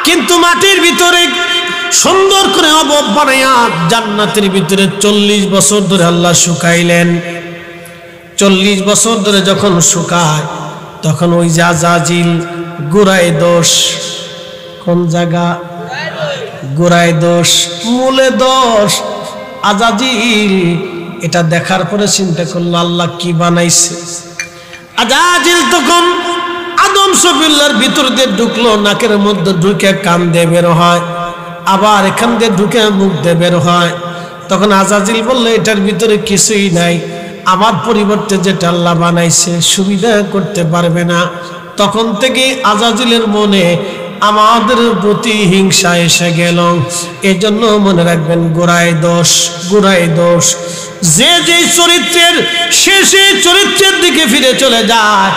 কিন্তু মাটির ভিতরে সুন্দর করে অবয়ব বানাইয়া জান্নাতের ভিতরে 40 বছর ধরে আল্লাহ শুকাইলেন। 40 বছর ধরে যখন শুকায় তখন ওই যে আজাজিল গোড়ায় দোষ, কোন জায়গা গোড়ায় দোষ মূলে দোষ, আজাজিল এটা দেখার পরে চিন্তা করলো আল্লাহ কি বানাইছে। আজাজিল তখন আদম শফিউল্লাহর ভিতর দিয়ে ঢুকলো, নাকের মধ্যে ঢুকে কান দিয়ে বের হয়, আবার এখান দিয়ে ঢুকে মুখ দিয়ে বের হয়। তখন আজাজিল বললো এটার ভিতরে কিছুই নাই, আমার পরিবর্তে যেটা আল্লাহ বানাইছে সুবিধা করতে পারবে না। তখন থেকে আজাজিলের মনে আমাদের প্রতি হিংসা এসে গেল। এই জন্য মনে রাখবেন গোড়ায় দোষ, গোড়ায় দোষ। যে যে চরিত্রের শেষে চরিত্রের দিকে ফিরে চলে যায়,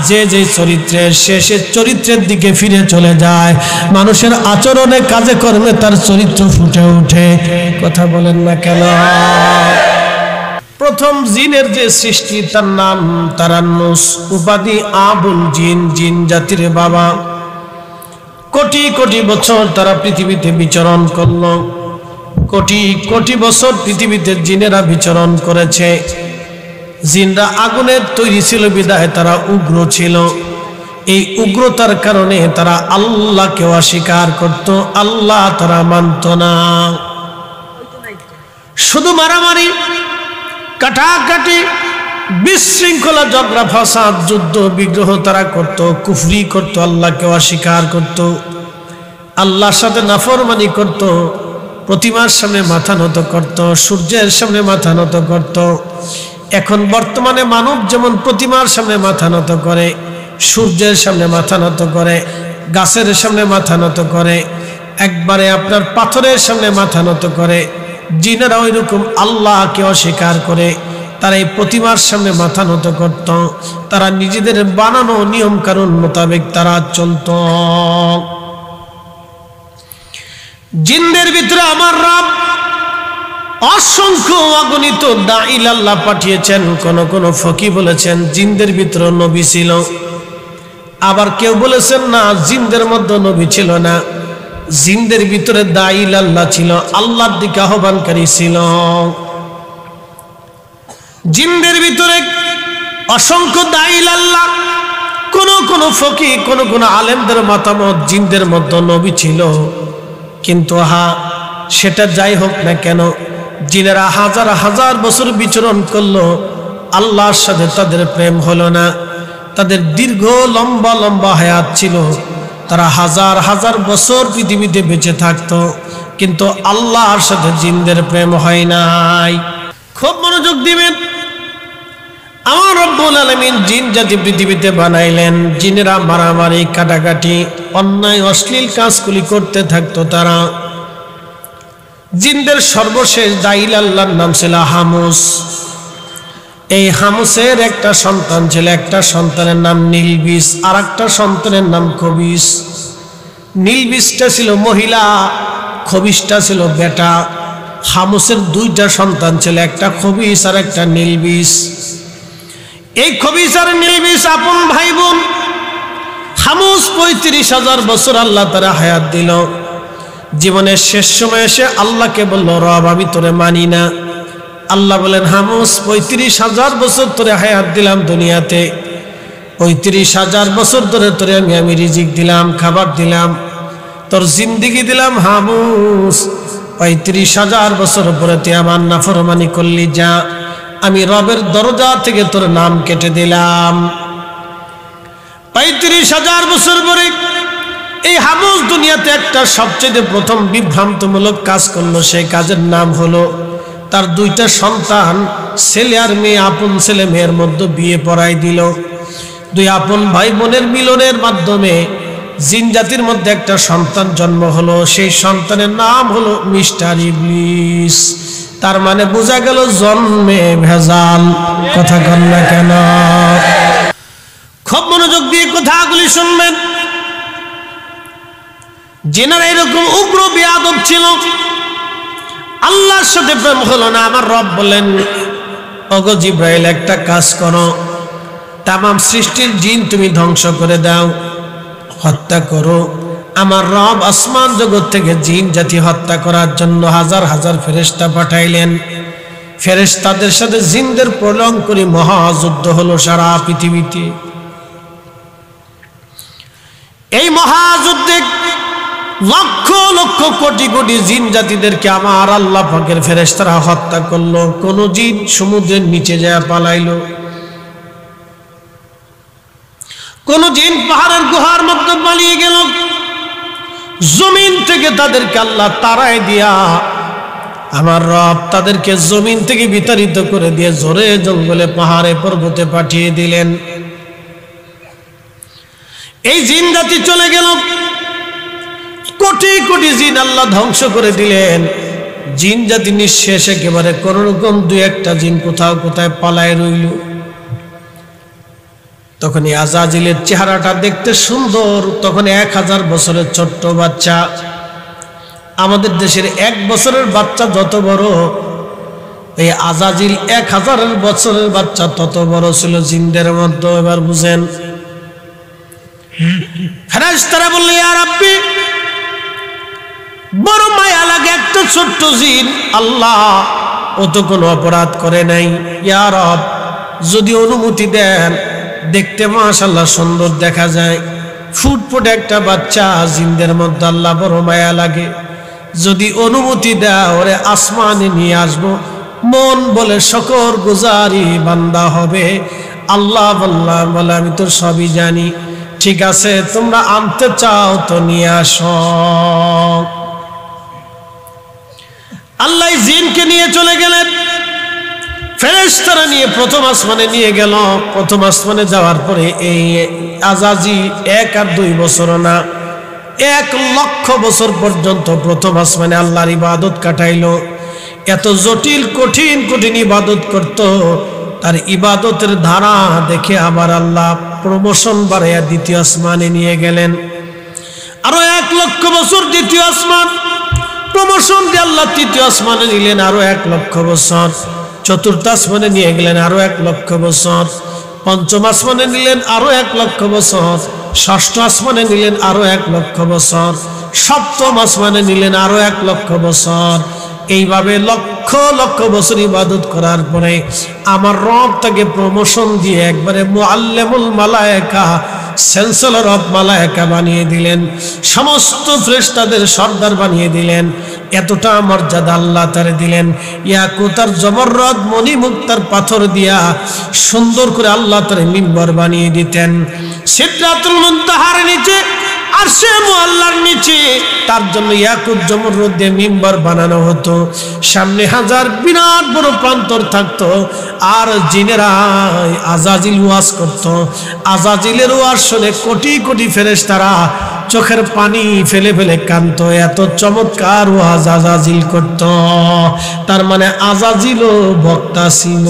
যে যে চরিত্রের শেষে চরিত্রের দিকে ফিরে চলে যায়, মানুষের আচরণে কাজে কর্মে তার চরিত্র ফুটে ওঠে। কথা বলেন না কেন? প্রথম জিনের যে সৃষ্টি তার নাম তারান্নুস, উপাধি আবুল জিন, জিন জাতির বাবা। কোটি কোটি বছর তারা পৃথিবীতে বিচরণ করল, কোটি কোটি বছর পৃথিবীতে জিনেরা বিচরণ করেছে। জিনরা আগুনের তৈরি ছিল বিধায় তারা উগ্র ছিল। এই উগ্রতার কারণে তারা আল্লাহকে অস্বীকার করত, আল্লাহ তারা মানত না। শুধু মারামারি, কাটাকাটি, বিশৃঙ্খলা, ঝগড়া ফাসাদ, যুদ্ধ বিগ্রহ তারা করত, কুফরি করত, আল্লাহকে অস্বীকার করত, আল্লাহর সাথে নাফরমানি করত, প্রতিমার সামনে মাথা নত করত, সূর্যের সামনে মাথা নত করত। এখন বর্তমানে মানব যেমন প্রতিমার সামনে মাথা নত করে, সূর্যের সামনে মাথা নত করে, গাছের সামনে মাথা নত করে, একবারে আপনার পাথরের সামনে মাথা নত করে, জিনেরা ওই রকম আল্লাহকে অস্বীকার করে তারা এই প্রতিমার সামনে মাথা নত করত। তারা নিজেদের বানানো নিয়ম কানুন মোতাবেক তারা চলত। জিনদের ভিতরে আমার রব অসংখ্য অগণিত দাঈল আল্লাহ পাঠিয়েছেন। কোন কোন ফকি বলেছেন জিনদের ভিতরে নবী ছিল, আবার কেউ বলেছেন না জিনদের মধ্যে নবী ছিল না, জিনদের ভিতরে দাঈল আল্লাহ ছিল, আল্লাহর দিকে আহ্বানকারী ছিল। জিনদের ভিতরে অসংখ্য দাঈল আল্লাহ। কোন কোন ফকি, কোন কোন আলেমদের মতামত জিনদের মধ্যে নবী ছিল, কিন্তু সেটা যাই হোক না কেন, জিনেরা হাজার হাজার বছর বিচরণ করলো, আল্লাহর সাথে তাদের প্রেম হলো না। তাদের দীর্ঘ লম্বা লম্বা হায়াত ছিল, তারা হাজার হাজার বছর পৃথিবীতে বেঁচে থাকতো, কিন্তু আল্লাহর সাথে জিনদের প্রেম হয় নাই। খুব মনোযোগ দিবেন। আমার রব্বুল আলামিন জিন জাতি পৃথিবীতে বানাইলেন। জিনেরা মারামারি, কাটাকাটি, অন্যায় অশ্লীল কাজগুলি করতে থাকতো। তারা জিনদের সর্বশেষ দাঈল আল্লাহর নাম ছিল হামুস। এই হামুসের একটা সন্তান ছিল, একটা সন্তানের নাম নীলবিস, আর একটা সন্তানের নাম খবিস। নীলবিসটা ছিল মহিলা, খবিসটা ছিল বেটা। হামুসের দুইটা সন্তান ছিল, একটা খবিস আর একটা নীলবিস। এই খবিস আর নীলবিস আপন ভাই বোন। হামুস 35,000 বছর আল্লাহ তারা হায়াত দিল। জীবনের শেষ সময় এসে আল্লাহকে বলল, রব আমি তোরে মানি না। আল্লাহ বলেন, হামুস 35,000 বছর তোরে হায়াত দিলাম দুনিয়াতে, 35,000 বছর ধরে তোরে আমি রিজিক দিলাম, খাবার দিলাম, তোর জিন্দিগি দিলাম। হামুস 35,000 বছর পরে তুই আমার নাফরমানি করলি, যা আমি রবের দরজা থেকে তোর নাম কেটে দিলাম। 35,000 বছর পরে এই হামুস দুনিয়াতে একটা সবচেয়ে প্রথম বিভ্রান্তমূলক কাজ করলো। সেই কাজের নাম হলো তার দুইটা সন্তান, ছেলে আর মেয়ে, আপন ছেলে মেয়ের মধ্যে বিয়ে পড়াই দিল। দুই আপন ভাই বোনের মিলনের মাধ্যমে জিন জাতির মধ্যে একটা সন্তান জন্ম হলো। সেই সন্তানের নাম হলো মিস্টার ইবলিস। তার মানে বোঝা গেল জন্মে ভেজাল। কথা কন না কেন? খুব মনোযোগ দিয়ে কথাগুলি শুনবেন। জিনেরা এরকম উগ্র বেয়াদব ছিল, আল্লাহর সাথে প্রেম হলো না। আমার রব বলেন, ওগো জিব্রাইল একটা কাজ করো, তামাম সৃষ্টির জিন তুমি ধ্বংস করে দাও, হত্যা করো। আমার রব আসমান জগৎ থেকে জিন জাতি হত্যা করার জন্য হাজার হাজার ফেরেশতা পাঠাইলেন। ফেরেশতাদের সাথে জিনদের প্রলয়ঙ্করী মহাযুদ্ধ হলো সারা পৃথিবীতে। এই মহাযুদ্ধে লক্ষ লক্ষ কোটি কোটি জিন জাতিদেরকে আমার আল্লাহ পাকের ফেরেশতারা হত্যা করলো। কোন জিন সমুদ্রের নিচে যায় পালাইলো, কোন জিন পাহাড়ের গুহার মধ্যে পালিয়ে গেল, জমিন থেকে তাদেরকে আল্লাহ তাড়ায় দিয়া আমার রব তাদেরকে জমিন থেকে বিতাড়িত করে দিয়ে জোরে জঙ্গলে পাহাড়ে পর্বতে পাঠিয়ে দিলেন। এই জিন জাতি চলে গেল, কোটি কোটি জিন আল্লাহ ধ্বংস করে দিলেন। জিন জাতি নিঃশেষ একেবারে, কোন রকম দুই একটা জিন কোথাও কোথায় পালায় রইল। তখন আজাজিলের চেহারাটা দেখতে সুন্দর, তখন 1000 বছরের ছোট্ট বাচ্চা। আমাদের দেশের 1 বছরের বাচ্চা যত বড়, এই আজাজিল 1000 বছরের বাচ্চা তত বড় ছিল জিনদের মধ্যে। এবার বুঝেন, ফেরেশতারা বলল, ইয়া রাব্বি, বড় মায়া লাগে একটা ছোট্ট জিন, আল্লাহ ও তো কোনো অপরাধ করে নাই, ইয়া রব যদি অনুমতি দেন, দেখতে মাশাআল্লাহ সুন্দর দেখা যায়, ফুটফুট একটা বাচ্চা, জিনদের মধ্যে আল্লাহ বড় মায়া লাগে, যদি অনুমতি দাও ওরে আসমানে নিয়ে আসবো, মন বলে শকর গুজারি বান্দা হবে। আল্লাহ বলে আমি তো সবই জানি, ঠিক আছে তোমরা আনতে চাও তো নিয়ে আসো। আল্লাহ জিনকে নিয়ে চলে গেলেন, ফেরেশতারা নিয়ে প্রথম আসমানে নিয়ে গেল। প্রথম আসমানে যাওয়ার পরে এই আজাজিল 1 আর 2 বছর না, 1 লক্ষ বছর পর্যন্ত প্রথম আসমানে আল্লাহর ইবাদত কাটাইলো। এত জটিল কঠিন কঠিন ইবাদত করত, তার ইবাদতের ধারা দেখে আবার আল্লাহ প্রমোশন বাড়াইয়া দ্বিতীয় আসমানে নিয়ে গেলেন। আরো 1 লক্ষ বছর দ্বিতীয় আসমান, প্রমোশন দিয়ে আল্লাহ তৃতীয় আসমানে নিলেন আরো 1 লক্ষ বছর, চতুর্থ আসমানে নিয়ে গেলেন আরো 1 লক্ষ বছর, পঞ্চম আসমানে নিলেন আরো 1 লক্ষ বছর, ষষ্ঠ আসমানে নিলেন আরো 1 লক্ষ বছর, সপ্তম আসমানে নিলেন আরো 1 লক্ষ বছর। এইভাবে লক্ষ লক্ষ বছর ইবাদত করার পরে আমার রব তাকে প্রমোশন দিয়ে একবারে মুআল্লিমুল মালায়েকা, চ্যান্সেলর অফ মালায়েকা বানিয়ে দিলেন, সমস্ত ফেরেশতাদের সর্দার বানিয়ে দিলেন। এতটা মর্যাদা আল্লাহ তারে দিলেন। ইয়াকুত আর জবররত মণি মুক্তার পাথর দিয়া সুন্দর করে আল্লাহ তারে মিম্বর বানিয়ে দিতেন। সিদরাতুল মুনতাহার নিচে, আরশে মুআল্লার নিচে তার জন্য ইয়াকুত জবররত দিয়ে মিম্বর বানানো হতো। সামনে 1000 বিরাট বড় প্রান্তর থাকতো, আর জিনেরা আজাজিল ওয়াজ করত। আজাজিলের ওয়াজ শুনে কোটি কোটি ফেরেশতারা চোখের পানি ফেলে ফেলে কাঁদতো, এত চমৎকার ওয়াজ আজাজিল করত। তার মানে আজাজিলও বক্তা ছিল।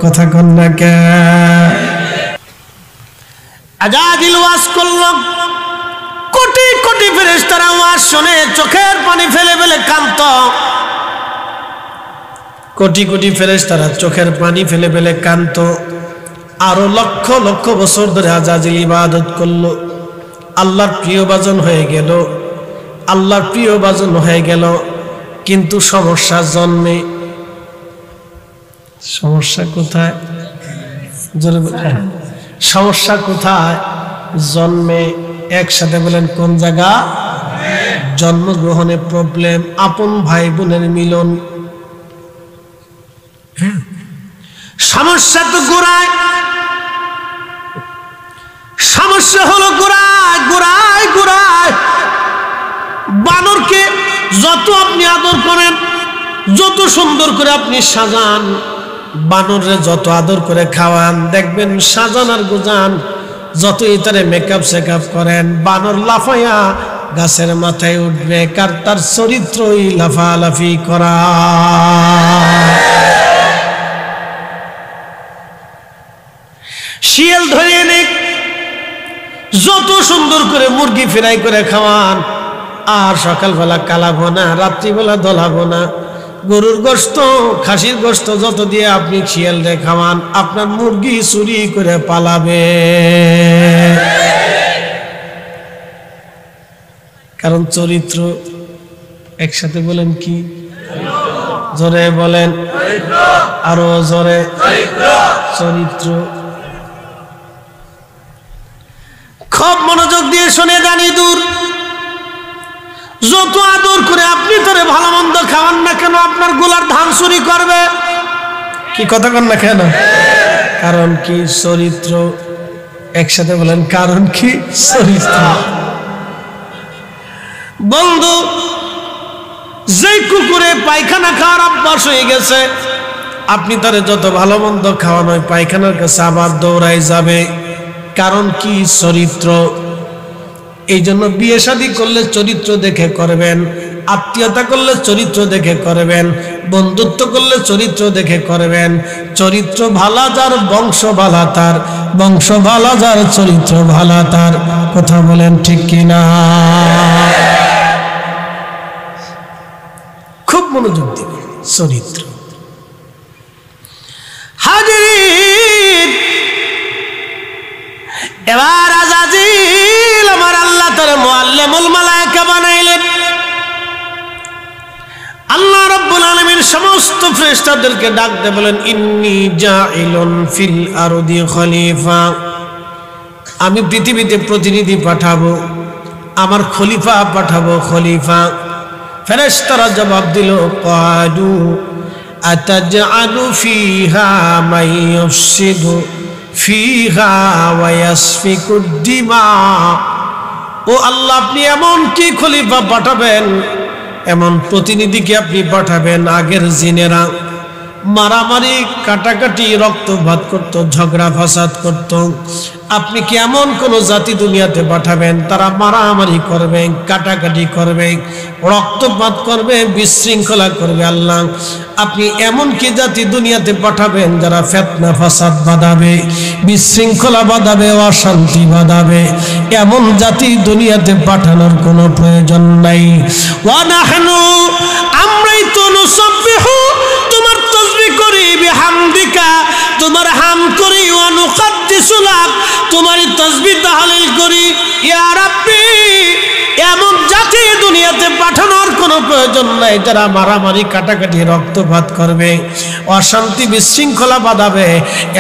কথা কন না কে? আজাজিল ওয়াজ করলো, কোটি কোটি ফেরেশতারা ওয়াজ শুনে চোখের পানি ফেলে ফেলে কাঁদতো। কোটি কোটি ফেরেশতারা চোখের পানি ফেলে ফেলে কাঁদতো। আরো লক্ষ লক্ষ বছর ধরে আজাজিল ইবাদত করলো। আল্লাহর প্রিয় বাজন হয়ে গেল, আল্লাহর প্রিয় বাজন হয়ে গেল, কিন্তু সমস্যা জন্মে। সমস্যা কোথায়? সমস্যা কোথায় জন্মে? একসাথে বলেন কোন জায়গা? জন্মগ্রহণে প্রবলেম, আপন ভাই বোনের মিলন। সমস্যা তো গোড়ায়, সমস্যা হলো গোড়ায় গোড়ায় গোড়ায়। বানরকে যত আপনি আদর করেন, যত সুন্দর করে আপনি সাজান, বানরে যত আদর করে খাওয়ান, দেখবেন সাজান আর গোজান, যত ইতারে মেকআপ সেকআপ করেন, বানর লাফাইয়া গাছের মাথায় উঠবে, কার তার চরিত্রই লাফালাফি করা। শিয়াল ধরে এনে যত সুন্দর করে মুরগি ফ্রাই করে খাওয়ান, আর সকালবেলা কালাবো না, রাত্রিবেলা দলাবো না। গরুর গোশত, খাসির গোশত যত দিয়ে আপনি শিয়াল রে খাওয়ান, আপনার মুরগি চুরি করে পালাবে। কারণ চরিত্র একসাথে বলেন কি? জোরে বলেন, আরো জোরে, চরিত্র। খুব মনোযোগ দিয়ে শুনে জানি দূর, যত আদর করে আপনি তোরে ভালো মন্দ খাওয়ান না কেন, আপনার গোলার ধান চুরি করবে। কি কথা কন না কেন? কারণ কি? চরিত্র। একসাথে বলেন, কারণ কি? চরিত্র। বন্ধু, যেই কুকুরে পায়খানা খাওয়ার অভ্যাস হয়ে গেছে, আপনি তারে যত ভালো মন্দ খাওয়ানো হয় পায়খানার কাছে আবার দৌড়াই যাবে। কারণ কি? চরিত্র। এই জন্য বিয়ে শাদী করলে চরিত্র দেখে করবেন, আত্মীয়তা করলে চরিত্র দেখে করবেন, বন্ধুত্ব করলে চরিত্র দেখে করবেন। চরিত্র ভালা যার বংশ ভালা তার, বংশ ভালা যার চরিত্র ভালা তার। কথা বলেন ঠিক কিনা? খুব মনোযোগ দিবে চরিত্র। হাজির, এবার আজাজিল আমার আল্লাহ তার মুআল্লিমুল মালায়েকা বানাইলেন। আল্লাহ রাব্বুল আলামিন সমস্ত ফেরেশতাদেরকে ডাক দিয়ে বলেন, ইন্নী জাইলুন ফিল আরদি খলিফা, আমি পৃথিবীতে প্রতিনিধি পাঠাবো, আমার খলিফা পাঠাবো, খলিফা। ফেরেশতারা জবাব দিল, ক্বালু আতাজআলু ফিহা মান ইউফসিদু ফিহা ওয়া ইয়াসফিকুদ দিমা। ও আল্লাহ, আপনি এমন কি খলিফা পাঠাবেন, এমন প্রতিনিধিকে আপনি পাঠাবেন, আগের জিনেরা মারামারি কাটাকাটি রক্তপাত করত, ঝগড়া ফাসাদ করত, আপনি কি এমন কোন জাতি দুনিয়াতে পাঠাবেন তারা মারামারি করবে, কাটাকাটি করবে, রক্তপাত করবে, বিশৃঙ্খলা করবে? আল্লাহ, আপনি এমন কি জাতি দুনিয়াতে পাঠাবেন যারা ফিতনা ফাসাদ বাঁধাবে, বিশৃঙ্খলা বাঁধাবে, অশান্তি বাঁধাবে? এমন জাতি দুনিয়াতে পাঠানোর কোনো প্রয়োজন নাই। ওয়া নাহনু, আমরাই তো নুসাব্বিহু, তোমার তাসবিহ করি, বিহামদিকা, তোমার হাম করি, ওয়া নুকাদ্দিসু লাক, তোমার তাসবিহ তাহলিল করি। ইয়া রাব্বি, এমন জাতি দুনিয়াতে পাঠানোর কোনো প্রয়োজন নাই যারা মারামারি কাটাকাটি রক্তপাত করবে, অশান্তি বিশৃঙ্খলা বাঁধাবে।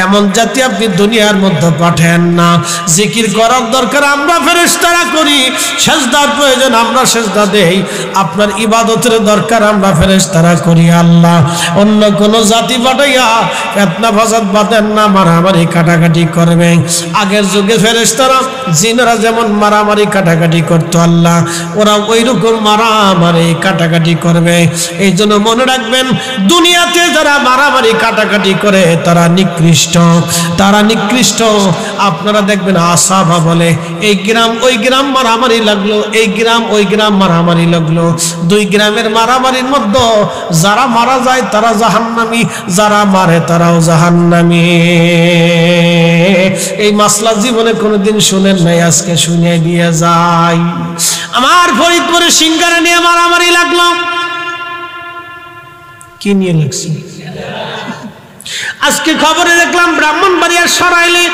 এমন জাতি আপনি দুনিয়ার মধ্যে পাঠান না। জিকির করার দরকার আমরা ফেরেশতারা করি, সেজদার প্রয়োজন আমরা সেজদা দেই, আপনার ইবাদতের দরকার আমরা ফেরেশতারা করি। আল্লাহ অন্য কোনো জাতি পাঠাইয়া ফিতনা ফাসাদ বাঁধেন না, মারামারি কাটাকাটি করবে। আগের যুগে ফেরেশতারা জিনেরা যেমন মারামারি কাটাকাটি করতো, আল্লাহ ওরা ওই রকম মারামারি কাটাকাটি করবে। এই জন্য মনে রাখবেন, দুনিয়াতে যারা মারামারি কাটাকাটি করে তারা নিকৃষ্ট, তারা নিকৃষ্ট। আপনারা দেখবেন আসাবা বলে, এই গ্রাম ওই গ্রাম মারামারি লাগলো, এই গ্রাম ওই গ্রাম মারামারি লাগলো, দুই গ্রামের মারামারির মধ্যে যারা মারা যায় তারা জাহান্নামী, যারা মারে তারাও জাহান্নামী। এই মাসলা জীবনে কোনোদিন শুনেন নাই, আজকে শুনে দিয়ে যাই। আমার ফরিদপুরে সিঙ্গারা নিয়ে মারামারি লাগলো। কি নিয়ে লাগছে? আজকে খবরে দেখলাম ব্রাহ্মণবাড়িয়ার সরাইলে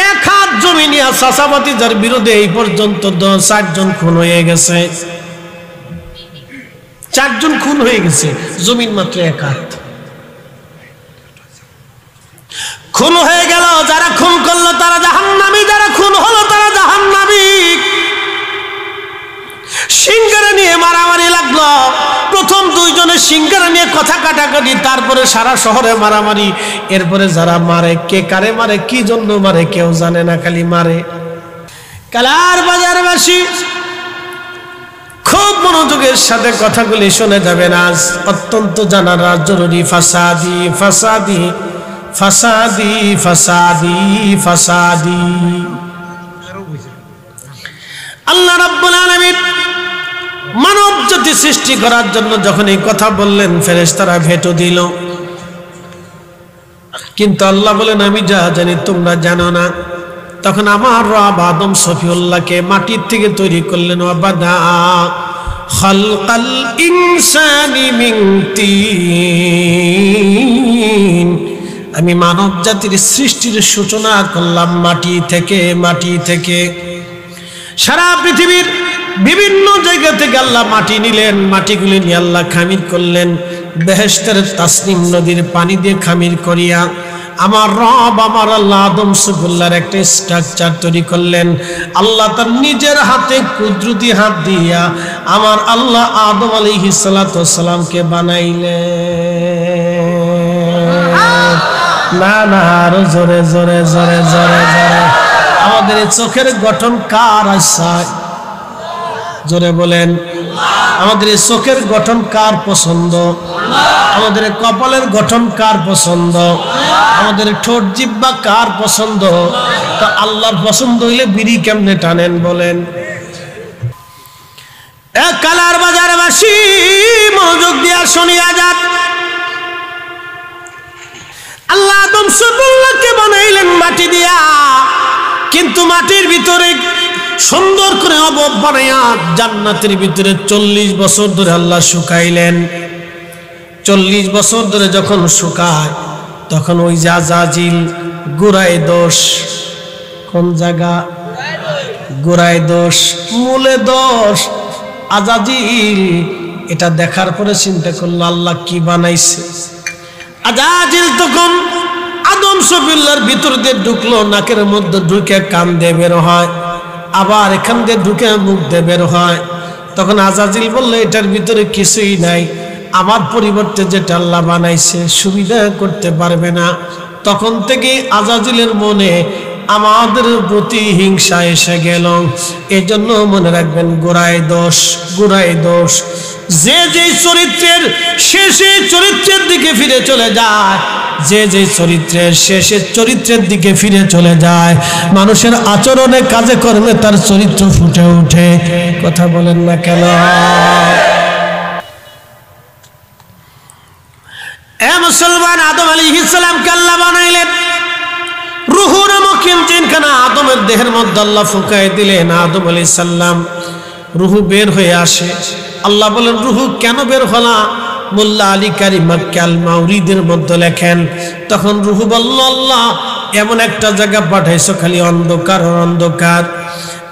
1 হাত জমি নিয়ে চাচাবাতি যার বিরুদ্ধে এই পর্যন্ত 4 জন খুন হয়ে গেছে। 4 জন খুন হয়ে গেছে, জমিন মাত্র 1 হাত। খুন হয়ে গেল, যারা খুন করলো তারা জাহান্নামী, যারা খুন হলো তারা জাহান্নামী। সিঙ্গারা নিয়ে মারামারি লাগলো। প্রথম 2 জনের সিঙ্গারা নিয়ে কথা কাটাকাটি, তারপরে সারা শহরে মারামারি। এরপরে যারা মারে, কে কারে মারে, কি জন্য মারে কেউ জানে না, খালি মারে। কালার বাজারবাসী খুব মনোযোগের সাথে কথাগুলি শুনে যাবেন, আজ অত্যন্ত জানার জরুরি। ফাসাদি ফাসাদি ফাসাদি ফাসাদি ফাসাদি। আল্লাহ রাব্বুল আলামিন মানব জাতি সৃষ্টি করার জন্য যখন এই কথা বললেন, ফেরেশতারা ভেটো দিল। কিন্তু আল্লাহ বলেন, আমি যা জানি তোমরা জানো না। তখন আমার রব আদম সফিউল্লাহকে মাটির থেকে তৈরি করলেন। ওয়াবাদা খালকাল ইনসানি মিন তিন, আমি মানব জাতির সৃষ্টির সূচনা করলাম মাটি থেকে। মাটি থেকে সারা পৃথিবীর বিভিন্ন জায়গা থেকে আল্লাহ মাটি নিলেন, মাটিগুলি নিয়ে আল্লাহ খামির করলেন। বেহেশতের তাসনিম নদীর পানি দিয়ে খামির করিয়া আমার রব আমার আল্লাহ আদম সফুল্লাহর একটা স্ট্রাকচার তৈরি করলেন। আল্লাহ তার নিজের হাতে কুদরতি হাত দিয়া আমার আল্লাহ আদম আলাইহিস সালাতু ওয়াস সালামকে বানাইলেন। না না, আরো জোরে জোরে জোরে জোরে জোরে। আমাদের এই চোখের গঠন কার আশায়? জোরে বলেন। আমাদের এই চোখের গঠন কার পছন্দ? আমাদের কপালের গঠন কার পছন্দ? আমাদের ঠোঁট জিহ্বা কার পছন্দ? তা আল্লাহর পছন্দ হইলে বিড়ি কেমনে টানেন বলেন? এক কালার বাজারবাসী মনোযোগ দিয়া শুনিয়া যান। আল্লাহ আদম সফুল্লাহকে বানাইলেন মাটি দিয়া, কিন্তু মাটির ভিতরে সুন্দর করে অবয়ব বানাইয়া জান্নাতের ভিতরে 40 বছর ধরে আল্লাহ শুকাইলেন। 40 বছর ধরে যখন শুকায় তখন ওই যে আজাজিল গোড়ায় দোষ, কোন জায়গা? গোড়ায় দোষ, মূলে দোষ। আজাজিল এটা দেখার পরে চিন্তা করলো আল্লাহ কি বানাইছে। আজাজিল তখন আদম সফুল্লাহর ভিতর দিয়ে ঢুকলো, নাকের মধ্যে ঢুকে কান দিয়ে বের হয়, আবার এখান দিয়ে ঢুকে মুখ দিয়ে বের হয়। তখন আজাজিল বললো এটার ভিতরে কিছুই নাই, আমার পরিবর্তে যেটা আল্লাহ বানাইছে সুবিধা করতে পারবে না। তখন থেকে আজাজিলের মনে আমাদের প্রতি হিংসা এসে গেল। এজন্য মনে রাখবেন গোড়ায় দোষ, গোড়ায় দোষ। যে যে চরিত্রের শেষে চরিত্রের দিকে ফিরে চলে যায়, যে যে চরিত্রের শেষে চরিত্রের দিকে ফিরে চলে যায়, মানুষের আচরণে কাজে কর্মে তার চরিত্র ফুটে ওঠে। কথা বলেন না কেন? এ মুসলমান, আদম আলাইহিস সালামকে আল্লাহ বানাইলেন। রূহ নামক ইঞ্জিনখানা আদমের দেহের মধ্যে আল্লাহ ফুঁকায় দিলেন। আদম আলাইহিস সালাম রূহ বের হয়ে আসে। আল্লাহ বলেন রূহ কেন বের হলা? মোল্লা আলী কারি মাক্কি আল মাউরিদের মধ্যে লেখেন, তখন রূহ বলল আল্লাহ এমন একটা জায়গা পাঠাইছো খালি অন্ধকার অন্ধকার।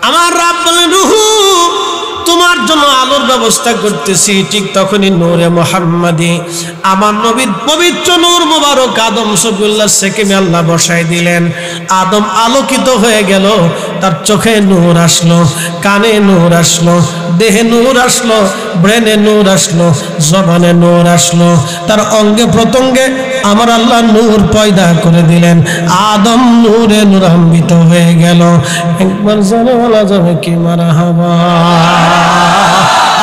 আমার রব বলেন রূহ তোমার জন্য আলোর ব্যবস্থা করতেছি। ঠিক তখনই নূরে মুহাম্মাদি আমার নবীর পবিত্র নূর মুবারক আদম সফুল্লাহ সেকেমে আল্লাহ বসাই দিলেন। আদম আলোকিত হয়ে গেল, তার চোখে নূর আসলো, কানে নূর আসলো, দেহে নূর আসলো, ব্রেনে নূর আসলো, জবানে নূর আসলো, তার অঙ্গে প্রত্যঙ্গে আমার আল্লাহ নূর পয়দা করে দিলেন। আদম নূরে নূরান্বিত হয়ে গেল। একবার জোরে বলা যাবে কি মারহাবা?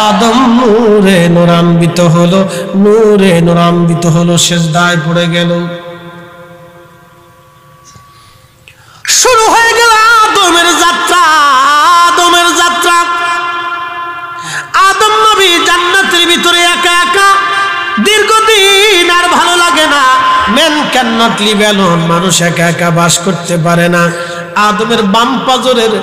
আদম নূরে নূরান্বিত হলো, নূরে নূরান্বিত হলো, সিজদায় পড়ে গেল। শুরু হয়ে গেল আদমের যাত্রা। আদমের যাত্রা। আদম নবী জান্নাতের ভিতরে একা একা দীর্ঘদিন, আর ভালো লাগে না। Man can not live alone, মানুষ একা একা বাস করতে পারে না। আদমের বাম পাজরের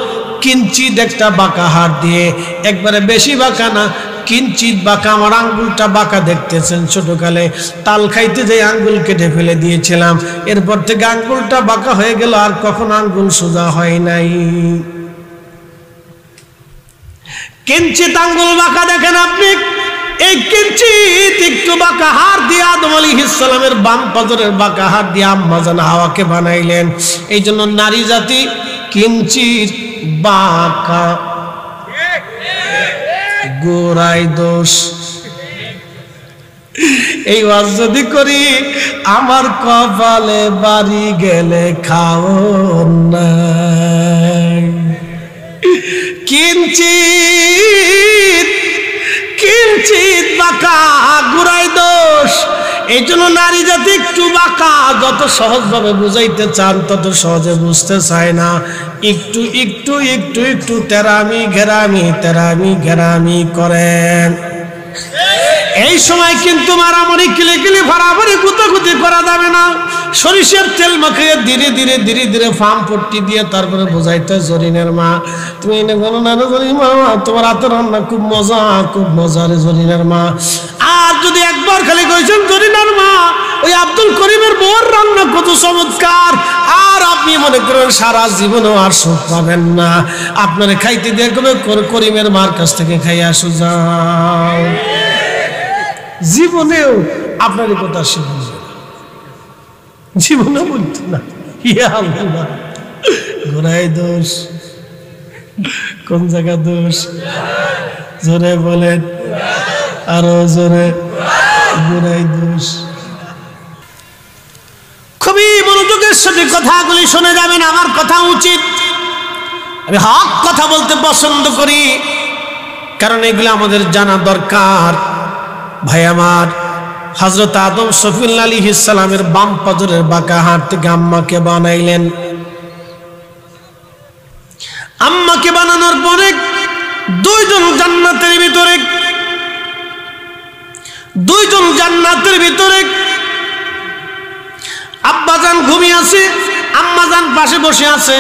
কিঞ্চিত একটা বাঁকা হাড় দিয়ে, একবারে বেশি বাঁকা না, কিঞ্চিত বাঁকা। আমার আঙ্গুলটা বাঁকা দেখতেছেন, ছোটকালে তাল খাইতে যে আঙ্গুল কেটে ফেলে দিয়েছিলাম, এরপর থেকে আঙ্গুলটা বাঁকা হয়ে গেল, আর কখন আঙ্গুল সোজা হয় নাই। কিঞ্চিত আঙ্গুল বাঁকা দেখেন আপনি, এই কিঞ্চিত একটু বাঁকা হাড় দিয়ে আদম আলাইহিস সালামের বাম পাজরের বাঁকা হাড় দিয়ে আম্মা জান হাওয়াকে বানাইলেন। এই জন্য নারী জাতি কিঞ্চিত বাঁকা, গোড়ায় দোষ। এই ওয়াজ যদি করি আমার কপালে বাড়ি গেলে খাও নাই। কিঞ্চিত কিঞ্চিত বাঁকা, গোড়ায় দোষ। এই জন্য নারী জাতি একটু বাঁকা। যত সহজভাবে বুঝাইতে চান তত সহজে বুঝতে চায় না। একটু একটু একটু একটু তেরামি ঘেরামি তেরামি ঘেরামি করেন। এই সময় কিন্তু মারামারি কিলিকিলি ফাড়াফাড়ি গুতাগুতি করা যাবে না। সরিষার তেল মাখিয়ে ধীরে ধীরে ধীরে ধীরে ফার্ম পট্টি দিয়ে তারপরে বোঝাইতে জরিনের মা তুমি এনে বলো না জরিন মা, তোমার হাতের রান্না খুব মজা, খুব মজা রে জরিনের মা। আর যদি একবার খালি কইছেন জরিনার মা ওই আব্দুল করিমের বউর রান্না কত চমৎকার, আর আপনি মনে করেন সারা জীবনেও আর সুখ পাবেন না, আপনারে খাইতে দিয়ে কবে করিমের মার কাছ থেকে খাই আসো যাও, জীবনেও আপনার কথা সে বুঝবে না, জীবনে বলতো না। ইয়া আল্লাহ, গোড়াই দোষ, কোন জায়গা দোষ? জোরে বলেন, আরো জোরে, গোড়াই দোষ। খুবই মনোযোগের সাথে কথাগুলি শুনে যাবেন, আমার কথা উচিত, আমি হক কথা বলতে পছন্দ করি, কারণ এগুলো আমাদের জানা দরকার। ভাই আমার, হযরত আদম সফিউল্লাহ আলাইহিস সালামের বাম পাজরের বাঁকা হাত থেকে আম্মাকে বানাইলেন। আম্মাকে বানানোর পরে দুইজন জান্নাতের ভিতরে আব্বাজান ঘুমিয়ে আছে, আম্মাজান পাশে বসে আছে,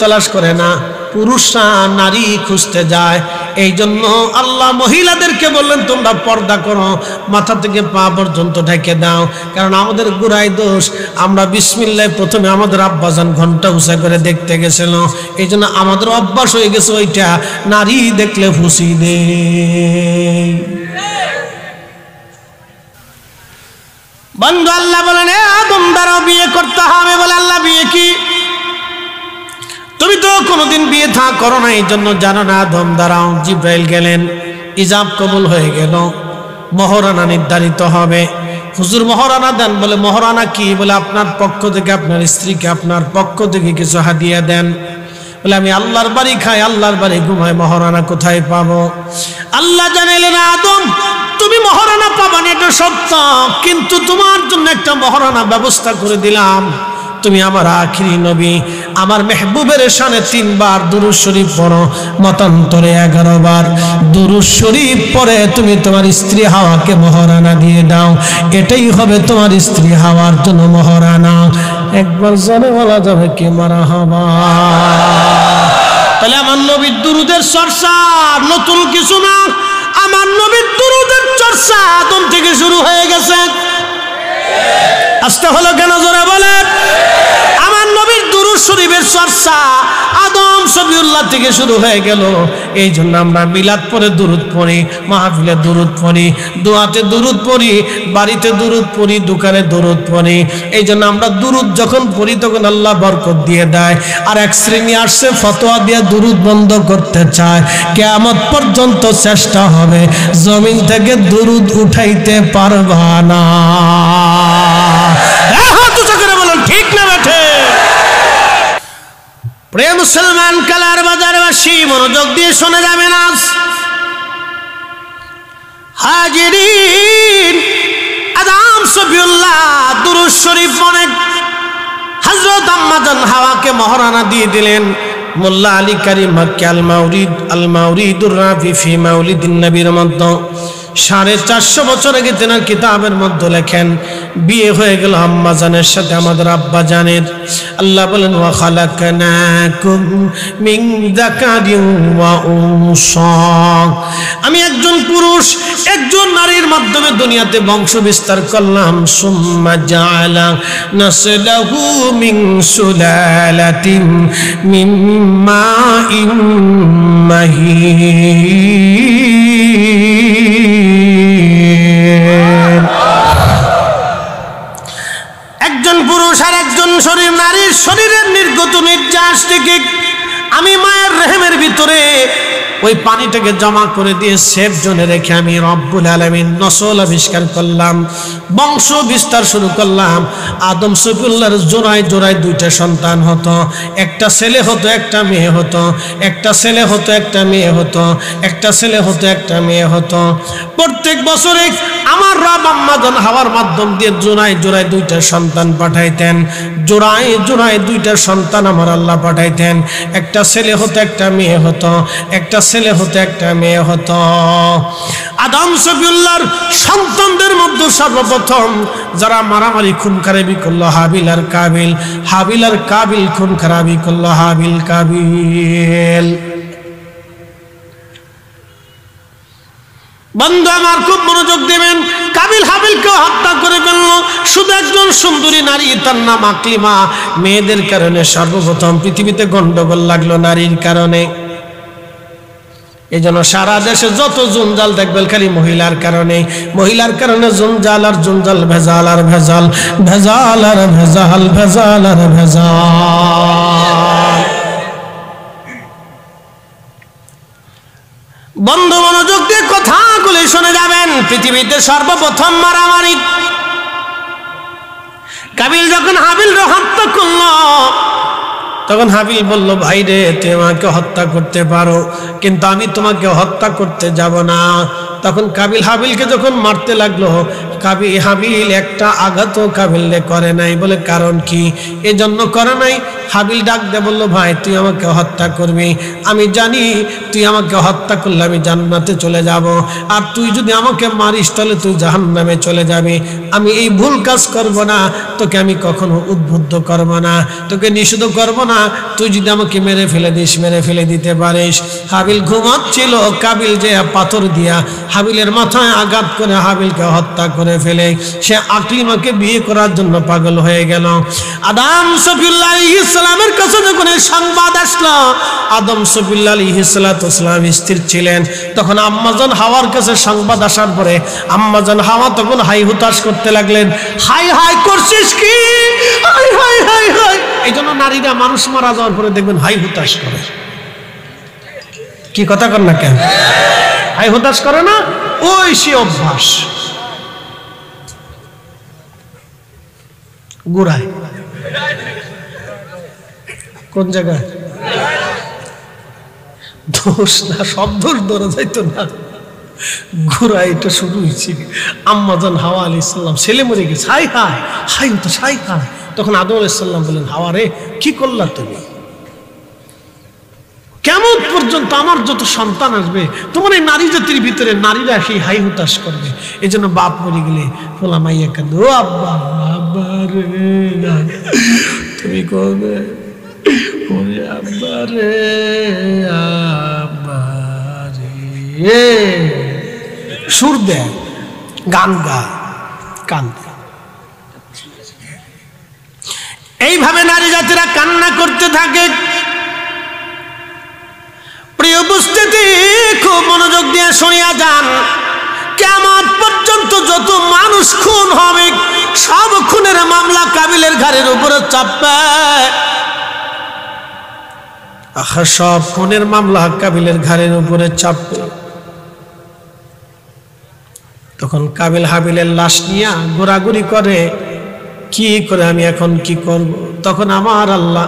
তালাশ করে না, পুরুষরা নারী খুঁজতে যায়। এই জন্য আল্লাহ মহিলাদেরকে বললেন তোমরা পর্দা করো, মাথা থেকে পা পর্যন্ত ঢেকে দাও, কারণ আমাদের গুড়াই দোষ, আমরা বিসমিল্লাহ প্রথমে আমাদের আব্বাজান ঘন্টা উঁচা করে দেখতে গেছিল, এই জন্য আমাদের অভ্যাস হয়ে গেছে ওইটা, নারী দেখলে ফুসি দে। বন্ধু, আল্লাহ বলেন আদম দ্বারা বিয়ে করতে হবে, বলে আল্লাহ বিয়ে কি? তুমি তো কোনোদিন বিয়ে থা করো না, এই জন্য জানো না। আদম দ্বারাও জিব্রাইল গেলেন, ইজাব কবুল হয়ে গেল, মহরানা নির্ধারিত হবে। হুজুর মহরানা দেন, বলে মহরানা কি? বলে আপনার পক্ষ থেকে আপনার স্ত্রীকে আপনার পক্ষ থেকে কিছু হাদিয়া দেন। বলে আমি আল্লাহর বাড়ি খাই, আল্লাহর বাড়ি ঘুমাই, মহরানা কোথায় পাবো? আল্লাহ জানাইলেন আদম তুমি মহরানা পাবা না, এটা সত্য, কিন্তু তোমার জন্য একটা মহরানা ব্যবস্থা করে দিলাম। তুমি আমার আখিরি নবী, আমার মেহবুবের শানে 3 বার দুরূদ শরীফ পড়ো, মতান্তরে 11 বার দুরূদ শরীফ পড়ে তুমি তোমার স্ত্রী হাওয়াকে মহরানা দিয়ে দাও, এটাই হবে তোমার স্ত্রী হাওয়ার জন্য মহরানা। একবার জানে বলা যাবে কি মারহাবা। তাহলে আমার নবীর দুরূদের চর্চা নতুন কিছু না, আমার নবীর দুরূদের চর্চা আদম থেকে শুরু হয়ে গেছে। আসতে হলো কেন জোরে বলেন? আমার নবীর দুরূদ শরীফের চর্চা আদম সফিউল্লাহ থেকে শুরু হয়ে গেল। এই জন্য আমরা মিলাদ পড়ে দুরূদ পড়ি, মাহফিলে দুরূদ পড়ি, দোয়াতে দুরূদ পড়ি, বাড়িতে দুরূদ পড়ি, দোকানে দুরূদ পড়ি। এই জন্য আমরা দুরূদ যখন পড়ি তখন আল্লাহ বরকত দিয়ে দেয়। আর এক শ্রেণী আসছে ফতোয়া দিয়ে দুরূদ বন্ধ করতে চায়, কিয়ামত পর্যন্ত চেষ্টা হবে, জমিন থেকে দুরূদ উঠাইতে পারবা না। ঠিক না বেঠে? প্রিয় মুসলমান, কালার বাজারবাসী মনোযোগ দিয়ে শুনে যাবেন। আজ হাজিরিন, আদম সফিউল্লাহ দুরূদ শরীফ পড়ে হযরত আম্মাজান হাওয়াকে মহরানা দিয়ে দিলেন। মোল্লা আলী কারীম মক্কি আল মাউরিদুর রাফি ফি মাউলিদিন নবীর মধ্যে 450 বছর আগে তেনার কিতাবের মধ্যে লেখেন বিয়ে হয়ে গেল আম্মাজানের সাথে আমাদের আব্বা জানের। আল্লাহ বলেন ওয়া খালাকনাকুম মিন যাকারিন ওয়া উনসা, আমি একজন পুরুষ একজন নারীর মাধ্যমে দুনিয়াতে বংশ বিস্তার করলাম। সুম্মা জাআলা নাসলাহু মিন সুলালাতিন মিন মাইন মাহিন। একজন পুরুষ আর একজন শরীর নারীর শরীরের নির্গত নির্যাস থেকে আমি মায়ের রেহেমের ভিতরে ওই পানিটাকে জমা করে দিয়ে সেফ জোনে রেখে আমি রব্বুল আলামিন নসল আবিষ্কার করলাম, বংশ বিস্তার শুরু করলাম। আদম সফিউল্লাহর জোড়ায় জোড়ায় 2টা সন্তান হতো, একটা ছেলে হতো একটা মেয়ে হতো, একটা ছেলে হতো একটা মেয়ে হতো, একটা ছেলে হতো একটা মেয়ে হতো। প্রত্যেক বছরে আমার রব আম্মাজান হাওয়ার মাধ্যম দিয়ে জোড়ায় জোড়ায় 2টা সন্তান পাঠাইতেন, জোড়ায় জোড়ায় 2টা সন্তান আমার আল্লাহ পাঠাইতেন। একটা ছেলে হতো একটা মেয়ে হতো, একটা ছেলে হতো একটা মেয়ে হতো। আদম সফিউল্লাহর সন্তানদের মধ্যে সর্বপ্রথম যারা মারামারি খুন খারাপি করলো হাবিল আর কাবিল, হাবিল আর কাবিল খুন খারাপি করলো হাবিল কাবিল। বন্ধু আমার খুব মনোযোগ দেবেন, কাবিল হাবিলকে হত্যা করে ফেলল শুধু একজন সুন্দরী নারী, তার নাম আকলিমা। মেয়েদের কারণে সর্বপ্রথম পৃথিবীতে গন্ডগোল লাগলো নারীর কারণে। এই জন্য সারা দেশে যত জঞ্জাল দেখবেন খালি মহিলার কারণে, মহিলার কারণে জঞ্জাল আর জঞ্জাল, ভেজাল আর ভেজাল, ভেজাল আর ভেজাল, ভেজাল আর ভেজাল। বন্ধু মনোযোগ দিয়ে কথাগুলি শুনে যাবেন। পৃথিবীতে সর্বপ্রথম মারামারি কাবিল যখন হাবিল হত্যা করলো, তখন হাবিল বলল, ভাই রে তুই আমাকে হত্যা করতে পারো, কিন্তু আমি তোমাকে হত্যা করতে যাব না। তখন কাবিল হাবিলকে যখন মারতে লাগলো, হাবিল একটা আঘাতও কাবিলকে করে নাই। বলে কারণ কি? এজন্য করে নাই। হাবিল ডাক দে বলল, ভাই তুই আমাকে হত্যা করবি, আমি জানি তুই আমাকে হত্যা করলে আমি জান্নাতে চলে যাব, আর তুই যদি আমাকে মারিস তাহলে তুই জাহান্নামে চলে যাবি। আমি এই ভুল কাজ করব না, তোকে আমি কখনো উদ্বুদ্ধ করব না, তোকে নিষিদ্ধ করব না। তুই যদি আমাকে মেরে ফেলে দিস, মেরে ফেলে দিতে পারিস। হাবিল ঘুমাচ্ছিল, কাবিল যে পাথর দিয়া হাবিলের মাথায় আঘাত করে হাবিলকে হত্যা করে ফেলে। সে আকলিমাকে বিয়ে করার জন্য পাগল হয়ে গেল। আদম সফিউল্লাহ আলাইহিস সালামের কাছে যখন এই সংবাদ আসলো, আদম সফিউল্লাহ আলাইহিস সালাম স্থির ছিলেন। তখন আম্মাজান হাওয়ার কাছে সংবাদ আসার পরে আম্মাজান হাওয়া তখন হাই হুতাশ করতে লাগলেন, হাই হাই করছিস কি, হাই হাই হাই হাই। এই জন্য নারীরা মানুষ মারা যাওয়ার পরে দেখবেন হাই হুতাশ করে। কি কথা কর না কেন? হাই হুতাশ করে না, ওই সে অভ্যাস। গুড়ায় কোন জায়গায় দোষ না, সব দোষ ধরা যাইতো না, ঘোরা এটা শুরু হয়েছে। আম্মাজান হাওয়া আলাইহিস সালাম ছেলে মরে গেছে, হাই হাই হাই তো হাই হাই। তখন আদম আলাইহিস সালাম বলেন, হাওয়া রে কি করলা তুমি? কেমন পর্যন্ত আমার যত সন্তান আসবে তোমার এই নারী জাতির ভিতরে নারীরা সেই হাই হুতাশ করবে। এই জন্য বাপ মরে গেলে ফোলা মাইয়া কাঁদে, ও আব্বা আব্বা রে তুমি কবে, ওরে আব্বা রে আব্বা রে, সুর দেয়, গান গায়, কান্দে। এইভাবে নারী জাতিরা কান্না করতে থাকে। প্রিয় উপস্থিতি, খুব মনোযোগ দিয়ে শুনিয়া যান। কিয়ামত পর্যন্ত যত মানুষ খুন হবে সব খুনের মামলা কাবিলের ঘাড়ের উপরে চাপবে। সব খুনের মামলা কাবিলের ঘাড়ের উপরে চাপবে। তখন কাবিল হাবিলের লাশ নিয়ে ঘোরাঘুরি করে, কি করে আমি এখন কি করব। তখন আমার আল্লাহ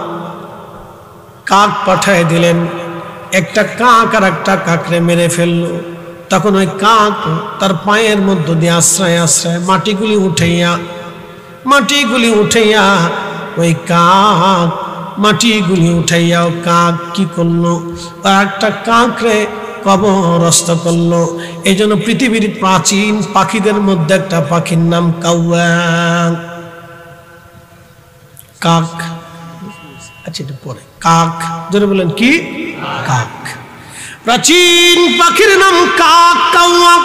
কাক পাঠায় দিলেন, একটা কাক আর একটা কাকরে মেরে ফেললো। তখন ওই কাক তার পায়ের মধ্য দিয়ে আশ্রয় আশ্রয় মাটিগুলি উঠাইয়া ওই কাক মাটিগুলি উঠাইয়া ও কাক কি করলো, আর একটা কাকরে কবরস্থ করলো। এই জন্য পৃথিবীর প্রাচীন পাখিদের মধ্যে একটা পাখির নাম কাউয়া, কাক। আচ্ছা এটা পরে, কাক ধরে বলেন কি? কাক। প্রাচীন পাখির নাম কাক, কাউয়া।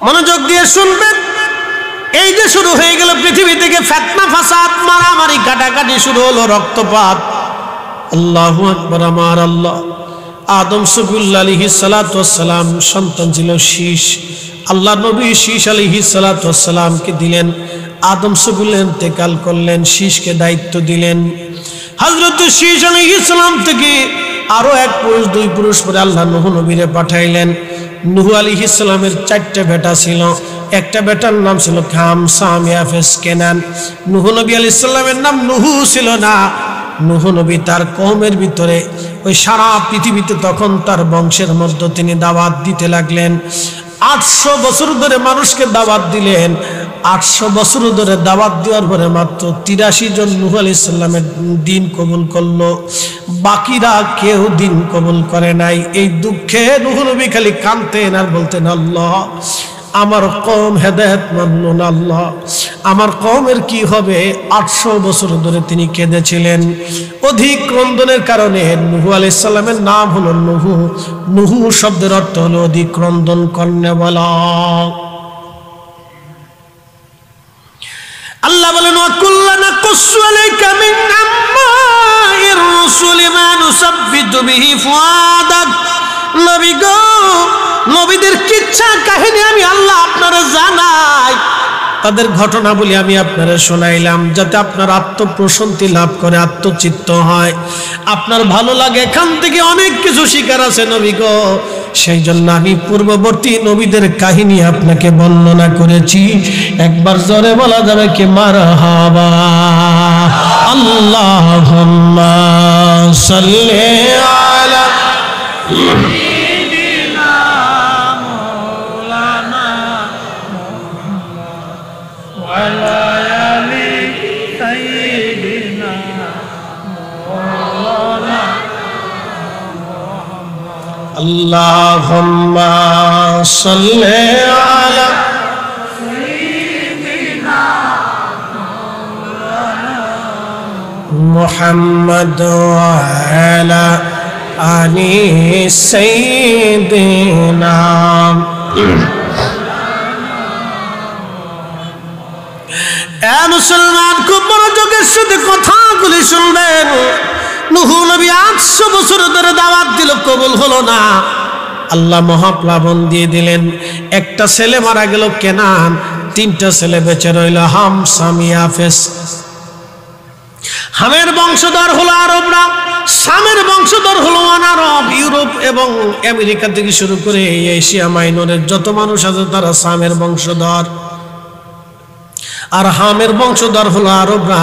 মনোযোগ দিয়ে শুনবেন। এই যে শুরু হয়ে গেল পৃথিবী থেকে ফিতনা ফাসাদ, মারামারি কাটাকাটি শুরু হলো, রক্তপাত। আল্লাহু আকবার। আমার আল্লাহ আদম সফিউল্লাহ আলাইহিস সালাতু ওয়াস সালাম সন্তান ছিল শীশ। আল্লাহ নবী শীশ আলাইহিস সালাতু ওয়াস সালামকে দিলেন। আদম সফিউল্লাহ ইন্তেকাল করলেন, শীশকে দায়িত্ব দিলেন। হযরত শীশ আলাইহিস সালাম থেকে আরো এক পুরুষ, দুই পুরুষ পরে আল্লাহ নূহ নবীরে পাঠাইলেন। নূহ আলাইহিস সালামের 4টা বেটা ছিল। একটা বেটার নাম ছিল খাম, সাম, ইয়াফেস, কেনান। নূহ নবী আলাইহিস সালামের নাম নূহ ছিল না। নূহ নবী তার কওমের ভিতরে ওই সারা পৃথিবীতে তখন তার বংশের মধ্যে তিনি দাওয়াত দিতে লাগলেন। 800 বছর ধরে মানুষকে দাওয়াত দিলেন। 800 বছর ধরে দাওয়াত দেওয়ার পরে মাত্র 83 জন নূহ আলাইহিস সালামের দিন কবুল করলো, বাকিরা কেউ দিন কবুল করে নাই। এই দুঃখে নূহ নবী খালি কাঁদতেন আর বলতেন, আল্লাহ আমার কওম হেদায়েত মানল না আল্লাহ, আমার কওমের কি হবে? 800 বছর ধরে তিনি কেঁদেছিলেন। অধিক ক্রন্দনের কারণে নূহ আলাইহিস সালামের নাম হলো নূহ। নূহ শব্দের অর্থ হলো অধিক ক্রন্দন কর্নেওয়ালা। আল্লাহ বলেন ওয়াকুল্লানা কুসু আলাইকা মিন আম্মাইর রাসূলি মা নুসাব্বিতু বিহি ফুয়াদাক। নবী গো, নবীদের কিচ্ছা কাহিনী আমি আল্লাহ আপনারা জানাই, তাদের ঘটনা বলি আমি আপনারা শোনাইলাম, যাতে আপনার আত্মপ্রশান্তি লাভ করে, আত্মচিত্ত হয়, আপনার ভালো লাগে। এখান থেকে অনেক কিছু শিকার আছে নবী গো, সেই জন্য আমি পূর্ববর্তী নবীদের কাহিনী আপনাকে বর্ণনা করেছি। একবার জোরে বলা যাবে কি মারহাবা? আল্লাহুম্মা সাল্লি আলা সাইয়্যিদিনা মাওলানা ওয়া আলা আলি সাইয়্যিদিনা মাওলানা। আল্লাহুম্মা সাল্লি আলা সাইয়্যিদিনা মাওলানা মুহাম্মদ ওয়া আলা আলি সাইয়্যিদিনা। মুসলমান, খুব মনোযোগের সাথে কথাগুলি শুনবেন। নূহ নবী 800 বছর ধরে দাওয়াত দিল, কবুল হলো না। আল্লাহ মহাপ্লাবন দিয়ে দিলেন। একটা ছেলে মারা গেল কেনান, 3টা ছেলে বেঁচে রইল, হাম, সাম, ইয়াফেস। হামের বংশধর হলো আরবরা, সামের বংশধর হলো আরব। ইউরোপ এবং আমেরিকা থেকে শুরু করে এশিয়া মাইনরের যত মানুষ আছে তারা সামের বংশধর। আর হামের বংশধর হলো আরবরা,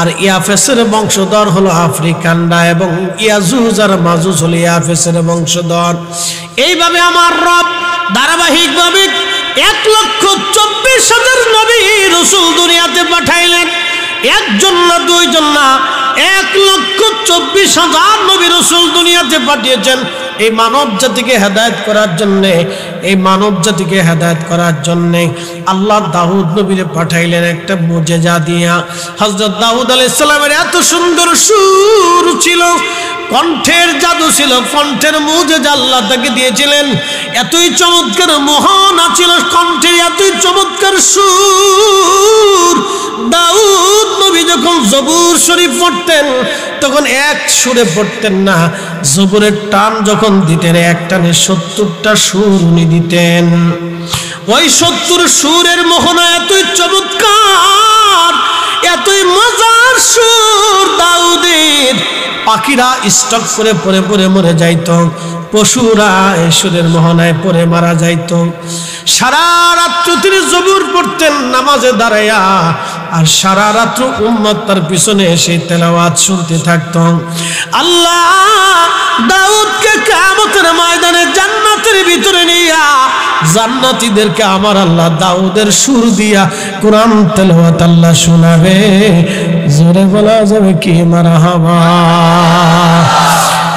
আর ইয়াফেসের বংশধর হলো আফ্রিকানরা, এবং ইয়াজুজ আর মাজুজ হলো ইয়াফেসের বংশধর। এইভাবে আমার রব ধারাবাহিকভাবে 1,24,000 নবী রাসূল দুনিয়াতে পাঠাইলেন। একজন না, দুইজন না, 1,24,000 নবী রাসূল দুনিয়াতে পাঠিয়েছেন এই মানব জাতিকে হেদায়েত করার জন্যে। এই মানব জাতিকে হেদায়েত করার জন্যে আল্লাহ দাউদ নবীরে পাঠাইলেন একটা মুজিজা দিয়া। হযরত দাউদ আলাইহিস সালামের এত সুন্দর সুর ছিল, কণ্ঠের জাদু ছিল, কণ্ঠের মুজিজা আল্লাহ তাকে দিয়েছিলেন। এতই চমৎকার মোহনা ছিল কণ্ঠের, এতই চমৎকার সুর। দাউদ নবী যখন জবুর শরীফ পড়তেন তখন এক সুরে পড়তেন না, জবুরের টান যখন দিতেন এক টানে 70টা সুর উনি দিতেন। ওই 70 সুরের মোহনা এতই চমৎকার, এতই মজার সুর দাউদের, পাখিরা স্টক করে পরে পরে মরে যাইত, পশুরা এই সুরের মোহনায় পরে মারা যাইত। সারা রাত্র তিনি জবুর পড়তেন নামাজে দাঁড়াইয়া, আর সারা রাত্র উম্মত তার পিছনে এসে তেলাওয়াত শুনতে থাকত। আল্লাহ দাউদকে কিয়ামতের ময়দানে জান্নাতের ভিতরে নিয়া জান্নাতীদেরকে আমার আল্লাহ দাউদের সুর দিয়া কোরআন তেলাওয়াত আল্লাহ শোনাবে। জোরে বলা যাবে কি মারহাবা?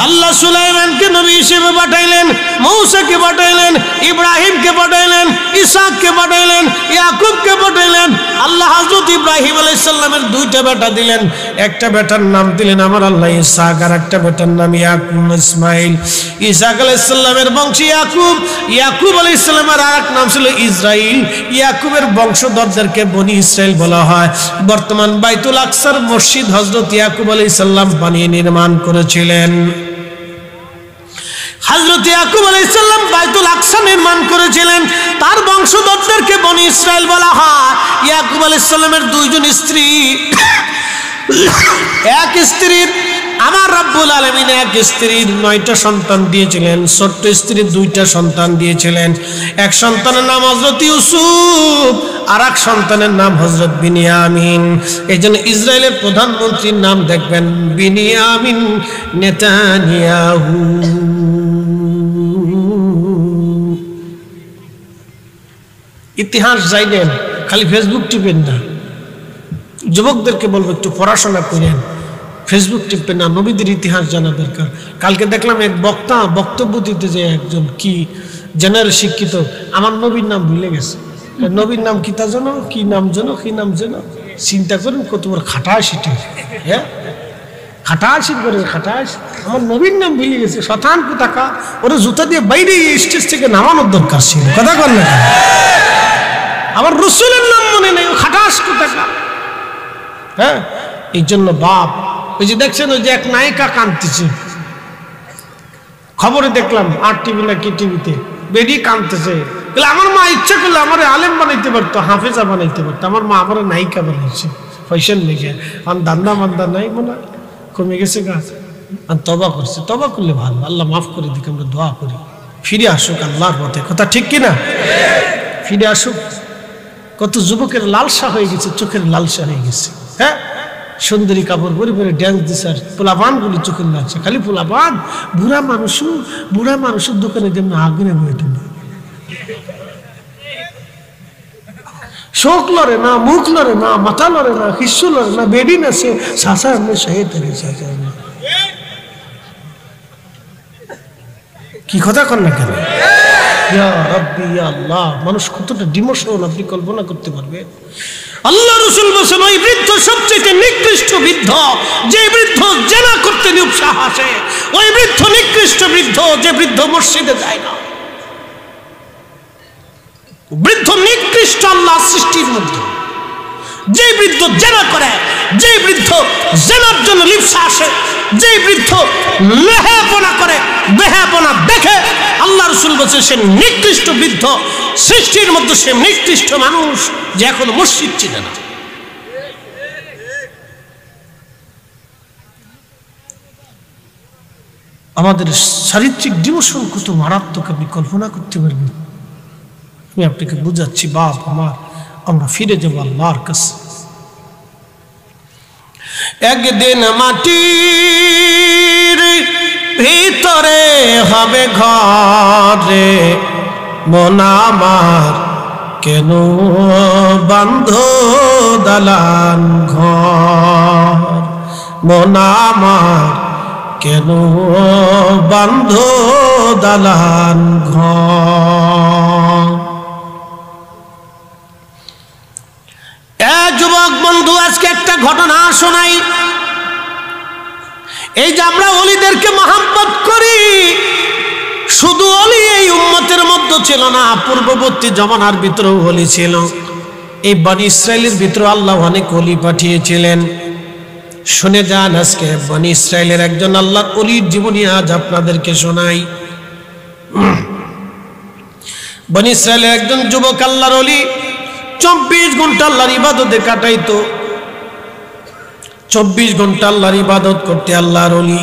আল্লাহ সুলাইমানকে নবী হিসেবে পাঠাইলেন, মূসাকে পাঠাইলেন, ইব্রাহিমকে পাঠাইলেন, ইসাককে পাঠাইলেন, ইয়াকুবকে পাঠাইলেন। আল্লাহ হযরত ইব্রাহিম আলাইহিস সালামের 2টা বেটা দিলেন। একটা বেটার নাম দিলেন আমার আল্লাহ ইসাক, আর একটা বেটার নাম ইয়াকুব, ইসমাইল। ইসাক আলাইহিস সালামের বংশী ইয়াকুব, ইয়াকুব আলাইহিস সালামের আরেক নাম ছিল ইসরাইল। ইয়াকুবের বংশধরদেরকে বনি ইসরাইল বলা হয়। বর্তমান বাইতুল আকসার মসজিদ হযরত ইয়াকুব আলাইহিস সালাম বানিয়ে নির্মাণ করেছিলেন। হযরত ইয়াকুব আলাইহিস সালাম বাইতুল আকসা নির্মাণ করেছিলেন, তার বংশধরদেরকে বনি ইসরাইল বলা হয়। ইয়াকুব আলাইহিস সালামের 2জন স্ত্রী, এক স্ত্রীর আমার রব্বুল আলামিন এক স্ত্রীর 9টা সন্তান দিয়েছিলেন, ছোট্ট স্ত্রীর 2টা সন্তান দিয়েছিলেন। এক সন্তানের নাম হযরত ইউসুফ, আর এক সন্তানের নাম হযরত বিনিয়ামিন। এই জন্য ইসরায়েলের প্রধানমন্ত্রীর নাম দেখবেন বিনিয়ামিন নেতানিয়াহু। ইতিহাস জানেন, খালি ফেসবুক টিপেন না। যুবকদেরকে বলবো একটু পড়াশোনা করেন, ফেসবুক টিপেন না, নবীদের ইতিহাস জানা দরকার। কালকে দেখলাম এক বক্তা বক্তব্য দিতে যে একজন কি জেনারেল শিক্ষিত, আমার নবীর নাম ভুলে গেছে। নবীর নাম কি তা জানো? কি নাম জানো? কি নাম জানো? চিন্তা করেন কত বড় খাটাশিটি, হ্যাঁ খাটাশি করে খাটাশ। আমার নবীর নাম ভুলে গেছে, শতান কোথাকা, ওরা জুতা দিয়ে বাইরে স্টেজ থেকে নামানোর দরকার ছিল। কথা বল না, আমার রসুলের নাম মনে নেই, খাটাস কোথাকা। হ্যাঁ, এই জন্য বাপ, ওই যে দেখছেন ওই যে এক নায়িকা কাঁদতেছে, খবরে দেখলাম আর টিভি না কি টিভিতে, বেডি কাঁদতেছে। আমার মা ইচ্ছা করলে আমার আলেম বানাইতে পারতো, হাফেজা বানাইতে পারতো, আমার মা আমার নায়িকা বানাইছে ফ্যাশন লেগে। আমার দান্দা মান্দা নাই মনে কমে গেছে গাছ, তবা করছে। তবা করলে ভালো, আল্লাহ মাফ করে দিকে আমরা দোয়া করি, ফিরে আসুক আল্লাহর পথে। কথা ঠিক কিনা? ফিরে আসুক। কত যুবকের লালসা হয়ে গেছে, চোখের লালসা হয়ে গেছে। হ্যাঁ, সুন্দরী কাপড় পরে পরে ড্যান্স দিচ্ছে, আর পোলাপান গুলি চোখের লালসা, খালি পোলাপান। বুড়া মানুষের দোকানে যেমন আগুনে হয়ে তুমি শোক লড়ে না, মুখ লড়ে না, মাথা লড়ে না, হিস্সু লড়ে না, বেডি নাচে, শাসা আমি শহীদ শাসা। কি কথা কর না কেন? ইয়া রাব্বি ইয়া আল্লাহ, মানুষ কতটা ডিমোশন আপনি কল্পনা করতে পারবে? আল্লাহ রাসূল বলেন ওই বৃদ্ধ সবচেয়ে নিকৃষ্ট বৃদ্ধ, যে বৃদ্ধ জেনা করতে নিরুৎসাহ আসে। ওই বৃদ্ধ নিকৃষ্ট বৃদ্ধ, যে বৃদ্ধ মসজিদে যায় না। বৃদ্ধ নিকৃষ্ট আল্লাহ সৃষ্টির মধ্যে। যে বৃদ্ধ জেনা করে, যে বৃদ্ধ জেনার জন্য লিপ্সা আসে, যে বৃদ্ধ লেহাপনা করে, বেহাপনা দেখে, আল্লাহ রাসূল বলেছেন সে নিকৃষ্ট বৃদ্ধ সৃষ্টির মধ্যে। সে নিকৃষ্ট মানুষ যে এখন মসজিদ চিনে না। আমাদের চারিত্রিক ডিমোশন কত মারাত্মক আপনি কল্পনা করতে পারবেন। আমি আপনাকে বুঝাচ্ছি বাপ আমার, আমরা ফিরে যাব আল্লাহর কাছে। একদিন মাটির ভিতরে হবে ঘরে, মন আমার কেন বান্ধ দালান ঘর, মন আমার কেন বান্ধ দালান ঘর। যুবক বন্ধু, আজকে একটা ঘটনা শোনাই। এই যে আমরা ওলিদেরকে মহব্বত করি, শুধু ওলি এই উম্মতের মধ্যে ছিল না, পূর্ববর্তী জমানার ভিতরেও ওলি ছিল। এই বনি ইসরাইলের ভিতরে আল্লাহ অনেক ওলি পাঠিয়েছিলেন। শুনে যান, আজকে বনি ইসরাইলের একজন আল্লাহর ওলির জীবনী আজ আপনাদেরকে শোনাই। বনি ইসরাইলের একজন যুবক আল্লাহর ওলি 24 ঘন্টা আল্লাহর ইবাদতে কাটাইতো। 24 ঘন্টা আল্লাহর ইবাদত করতে আল্লাহর ওলি।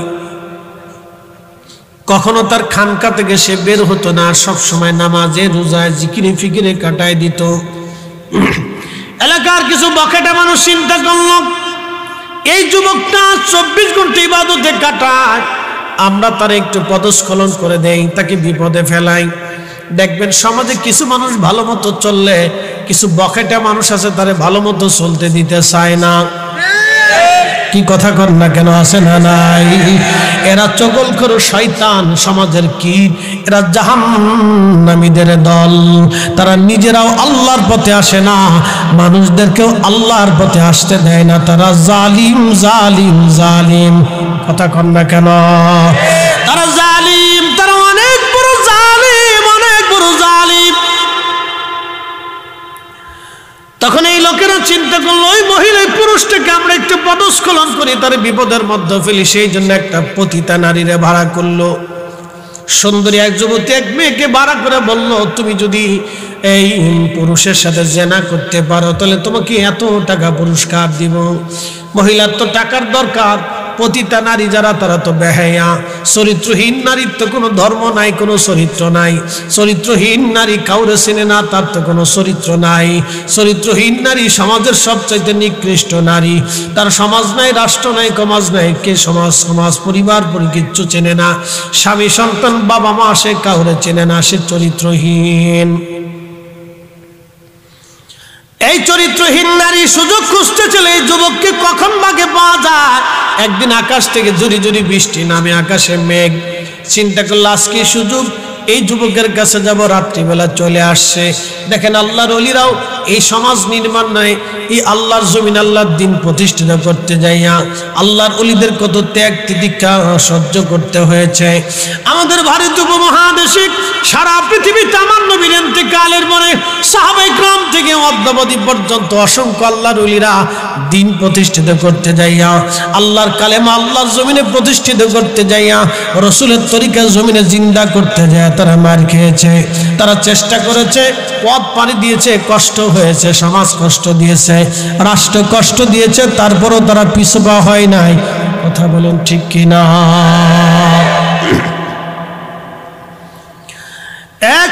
কখনো তার খানকা থেকে সে বের হতো না, সব সময় নামাজে রোজায় জিকিরে ফিকিরে কাটায় দিত। এলাকার কিছু বকেটা মানুষ চিন্তা করল, এই যুবকটা 24 ঘন্টা ইবাদতে কাটায়, আমরা তার একটু পদস্খলন করে দেই, তাকে বিপদে ফেলাই। দেখবেন সমাজে কিছু মানুষ ভালো মতো চললে, কিছু বকেটা মানুষ আছে তারে ভালো মতো চলতে দিতে চায় না। কি কথা কর না কেন? আছে না নাই? এরা চগলখোর শয়তান, সমাজের কীট, এরা জাহান্নামীদের দল। তারা নিজেরাও আল্লাহর পথে আসে না, মানুষদেরকেও আল্লাহর পথে আসতে দেয় না। তারা জালিম জালিম জালিম। কথা কর না কেন? তারা জালিম, তারা অনেক বড় জালিম, অনেক বড় জালিম। তখন এই লোকেরা চিন্তা করলো, ওই মহিলা পুরুষটাকে আমরা একটু পদস্খলন করি, তার বিপদের মধ্যে ফেলি। সেই জন্য একটা পতিতা নারীরে ভাড়া করলো। সুন্দরী এক যুবতী এক মেয়েকে ভাড়া করে বলল, তুমি যদি এই পুরুষের সাথে জেনা করতে পারো তাহলে তোমাকে এত টাকা পুরস্কার দিব। মহিলার তো টাকার দরকার। পতিতা নারী যারা, তারা তো বেহায়া, চরিত্রহীন। নারীর তো কোনো ধর্ম নাই, কোনো চরিত্র নাই। চরিত্রহীন নারী কাউরে চেনে না, তার তো কোনো চরিত্র নাই। চরিত্রহীন নারী সমাজের সবচাইতে নিকৃষ্ট নারী। তার সমাজ নাই, রাষ্ট্র নাই, সমাজ নাই, কে সমাজ পরিবার কিচ্ছু চেনে না। স্বামী সন্তান বাবা মা সে কাউরে চেনে না, সে চরিত্রহীন। এই চরিত্রহীন নারী সুযোগ খুঁজতে চলে এই যুবককে কখন ভাগে পাওয়া যায়। একদিন আকাশ থেকে ঝুরি ঝুরি বৃষ্টি নামে, আকাশে মেঘ। চিন্তা করলো আজকে সুযোগ, এই যুবকের কাছে যাব, রাত্রিবেলা চলে আসছে। দেখেন আল্লাহর ওলিরাও এই সমাজ নির্মাণ নয়, এই আল্লাহর জমিন আল্লাহর দিন প্রতিষ্ঠিত করতে যাইয়া আল্লাহর ওলিদের কত ত্যাগ তিতিক্ষা সহ্য করতে হয়েছে। আমাদের ভারত উপমহাদেশে সারা পৃথিবীতে আমার নবীর ইন্তেকালের পরে সাহাবায়ে কেরাম থেকে অদ্যাবধি পর্যন্ত অসংখ্য আল্লাহর ওলিরা দিন প্রতিষ্ঠিত করতে যাইয়া আল্লাহর কালেমা আল্লাহর জমিনে প্রতিষ্ঠিত করতে যাইয়া রাসূলের তরিকা জমিনে জিন্দা করতে যায় তারা মার খেয়েছে, তারা চেষ্টা করেছে, পথ পাড়ি দিয়েছে, কষ্ট হয়েছে, সমাজ কষ্ট দিয়েছে, রাষ্ট্র কষ্ট দিয়েছে, তারপরও তারা পিছপা হয় নাই। কথা বলেন ঠিক কিনা?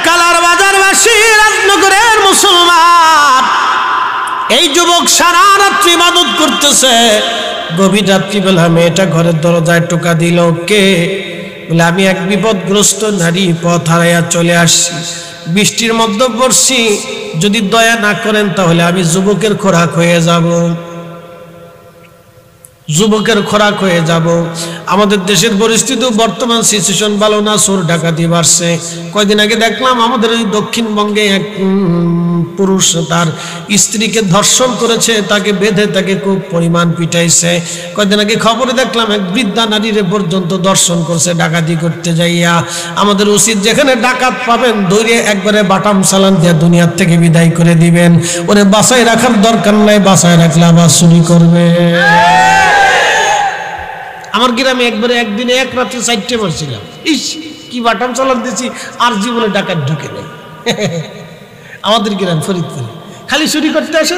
কালার বাজারবাসী, রাজনগরের মুসলমান, এই যুবক সারা রাত্রি ইবাদত করতেছে। গভীর রাত্রিবেলা মেয়েটা ঘরের দরজায় টোকা দিল। কে? বলে আমি এক বিপদগ্রস্ত নারী, পথ হারাইয়া চলে আসছি, বৃষ্টির মধ্যে পড়ছি, যদি দয়া না করেন তাহলে আমি যুবকের খোরাক হয়ে যাব, যুবকের খোরাক হয়ে যাব। আমাদের দেশের পরিস্থিতি বর্তমান সিচুয়েশন ভালো না, চোর ডাকাতি বাড়ছে। কয়দিন আগে দেখলাম আমাদের ওই দক্ষিণবঙ্গে এক পুরুষ তার স্ত্রীকে ধর্ষণ করেছে, তাকে বেঁধে তাকে খুব পরিমাণ পিটাইছে। কয়দিন আগে খবরে দেখলাম এক বৃদ্ধা নারীরে পর্যন্ত দর্শন করছে ডাকাতি করতে যাইয়া। আমাদের উচিত যেখানে ডাকাত পাবেন ধরে একবারে বাটাম চালান দিয়ে দুনিয়ার থেকে বিদায় করে দিবেন। ওরে বাসায় রাখার দরকার নাই, বাসায় রাখলে আবার চুরি করবে। আমার গ্রামে একবারে একদিনে এক রাত্রে 4টে মারছিলাম। ইস কি বাটাম চালান দিয়েছি, আর জীবনে ডাকাত ঢুকে নেই। আমাদের গ্রাম ফরিদপুরে খালি চুরি করতে আসে,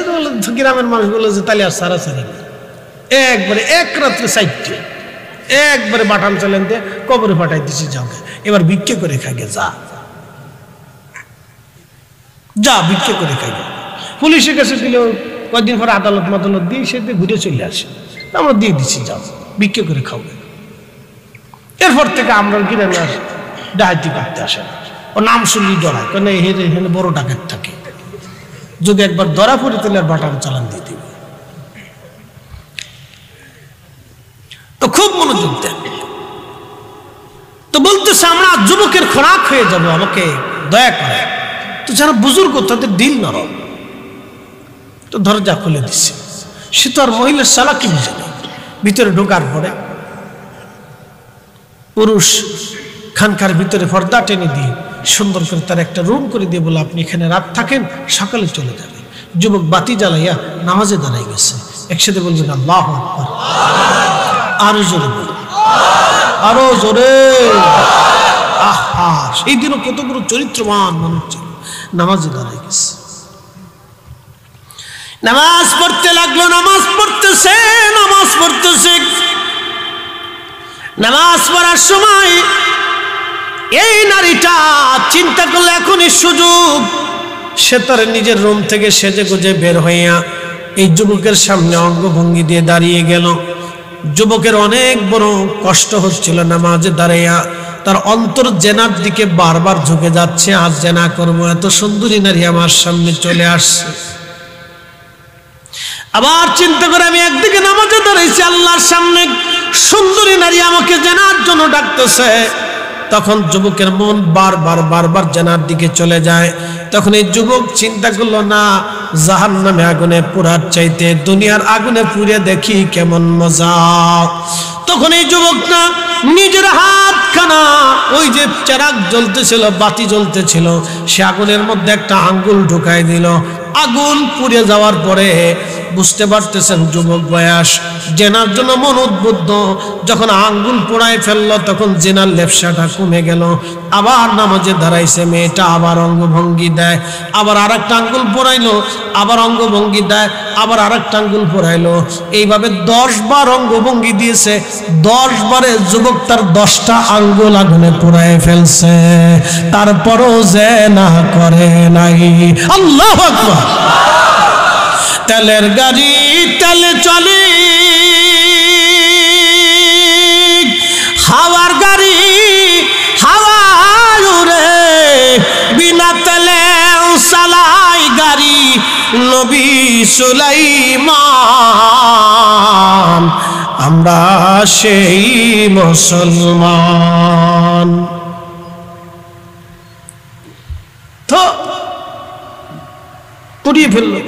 গ্রামের মানুষ বলে যে তাহলে আর সারা সারি একবারে এক রাত্রে 4টে একবারে বাটাম চালান দিয়ে কবরে ফাটাই দিছি। যাও এবার ভিক্ষে করে খাগে, যা যা ভিক্ষে করে খাগে। পুলিশের কাছে দিলেও কয়েকদিন পরে আদালত মাদালত দিয়ে সে ঘুরে চলে আসে, আমরা দিয়ে দিচ্ছি, যাও ভিক্ষে করে খাবে। এরপর থেকে আমরা গ্রামে আসি, ডাকাতি করতে আসে না। ও নাম শুনলি ডরায়, কেন এখানে বড় ডাকাত থাকে, যদি একবার ধরা পড়ে তাহলে আর বাটাম চালান দিয়ে দিবে। তো খুব মনোযোগ দেন। তো বলতেছে আমরা যুবকের খোরাক হয়ে যাব, আমাকে দয়া করে। তো যারা বুজুর্গ তাদের দিল নরম, তো দরজা খুলে দিচ্ছে। সে তো আর মহিলার চালাকি বুঝে নেই। ভিতরে ঢোকার পরে পুরুষ খানকার ভিতরে পর্দা টেনে দিয়ে সুন্দর করে তার একটা রুম করে দিয়ে বলে আপনি এখানে রাত থাকেন, সকালে চলে যাবে। যুবক বাতি জ্বালাইয়া নামাজে দাঁড়াই গেছে। একসাথে বলবেন আল্লাহু আকবার, আরো জোরে বলুন, আরো জোরে। আহা, সেই দিনও কত বড় চরিত্রবান মানুষ ছিল, নামাজে দাঁড়াই গেছে। নামাজ পড়তে লাগলো, নামাজ পড়তেছে, নামাজ পড়তেছে। নামাজ পড়ার সময় এই নারীটা চিন্তা করলো এখনই সুযোগ। সে তার নিজের রুম থেকে সেজে গুজে বের হইয়া এই যুবকের সামনে অঙ্গভঙ্গি দিয়ে দাঁড়িয়ে গেল। যুবকের অনেক বড় কষ্ট হচ্ছিল নামাজে দাঁড়াইয়া। তার অন্তর জেনার দিকে বারবার ঝুঁকে যাচ্ছে, আজ জেনা করবো, এত সুন্দরী নারী আমার সামনে চলে আসছে। আবার চিন্তা করে আমি একদিকে নামাজে দাঁড়াইছি, আল্লাহর সামনে সুন্দরী নারী আমাকে জেনার জন্য ডাকতেছে। তখন যুবকের মন বারবার বারবার জেনার দিকে চলে যায়। তখন এই যুবক চিন্তা করলো, না, জাহান্নামে আগুনে পোড়ার চাইতে দুনিয়ার আগুনে পুড়ে দেখি কেমন মজা। তখন এই যুবক না নিজের হাতখানা, ওই যে চেরাগ জ্বলতেছিল, বাতি জ্বলতেছিল, সে আগুনের মধ্যে একটা আঙ্গুল ঢুকাই দিল। আগুন পুড়ে যাওয়ার পরে বুঝতে পারতেছেন যুবক বয়স, জেনার জন্য মন উদ্বুদ্ধ। যখন আঙ্গুল পোড়ায় ফেললো তখন জেনার লেপসাটা কমে গেল। আবার নামাজে দাঁড়াইছে, মেয়েটা আবার অঙ্গভঙ্গি দেয়, আবার আর একটা আঙ্গুল পোড়াইলো, আবার অঙ্গভঙ্গি দেয়, আবার আর একটা আঙ্গুল পোড়াইলো। এইভাবে 10 বার অঙ্গভঙ্গি দিয়েছে। 10 বারে যুবক তার 10টা আঙ্গুল আগুনে পোড়ায় ফেলছে, তারপরও জেনা করে নাই। আল্লাহু আকবার। তেলের গাড়ি তেলে চলে, হাওয়ার গাড়ি হাওয়ায় উড়ে, বিনা তেলে চালাই গাড়ি নবী সুলাইমান। আমরা সেই মুসলমান। পুড়িয়ে ফেললো।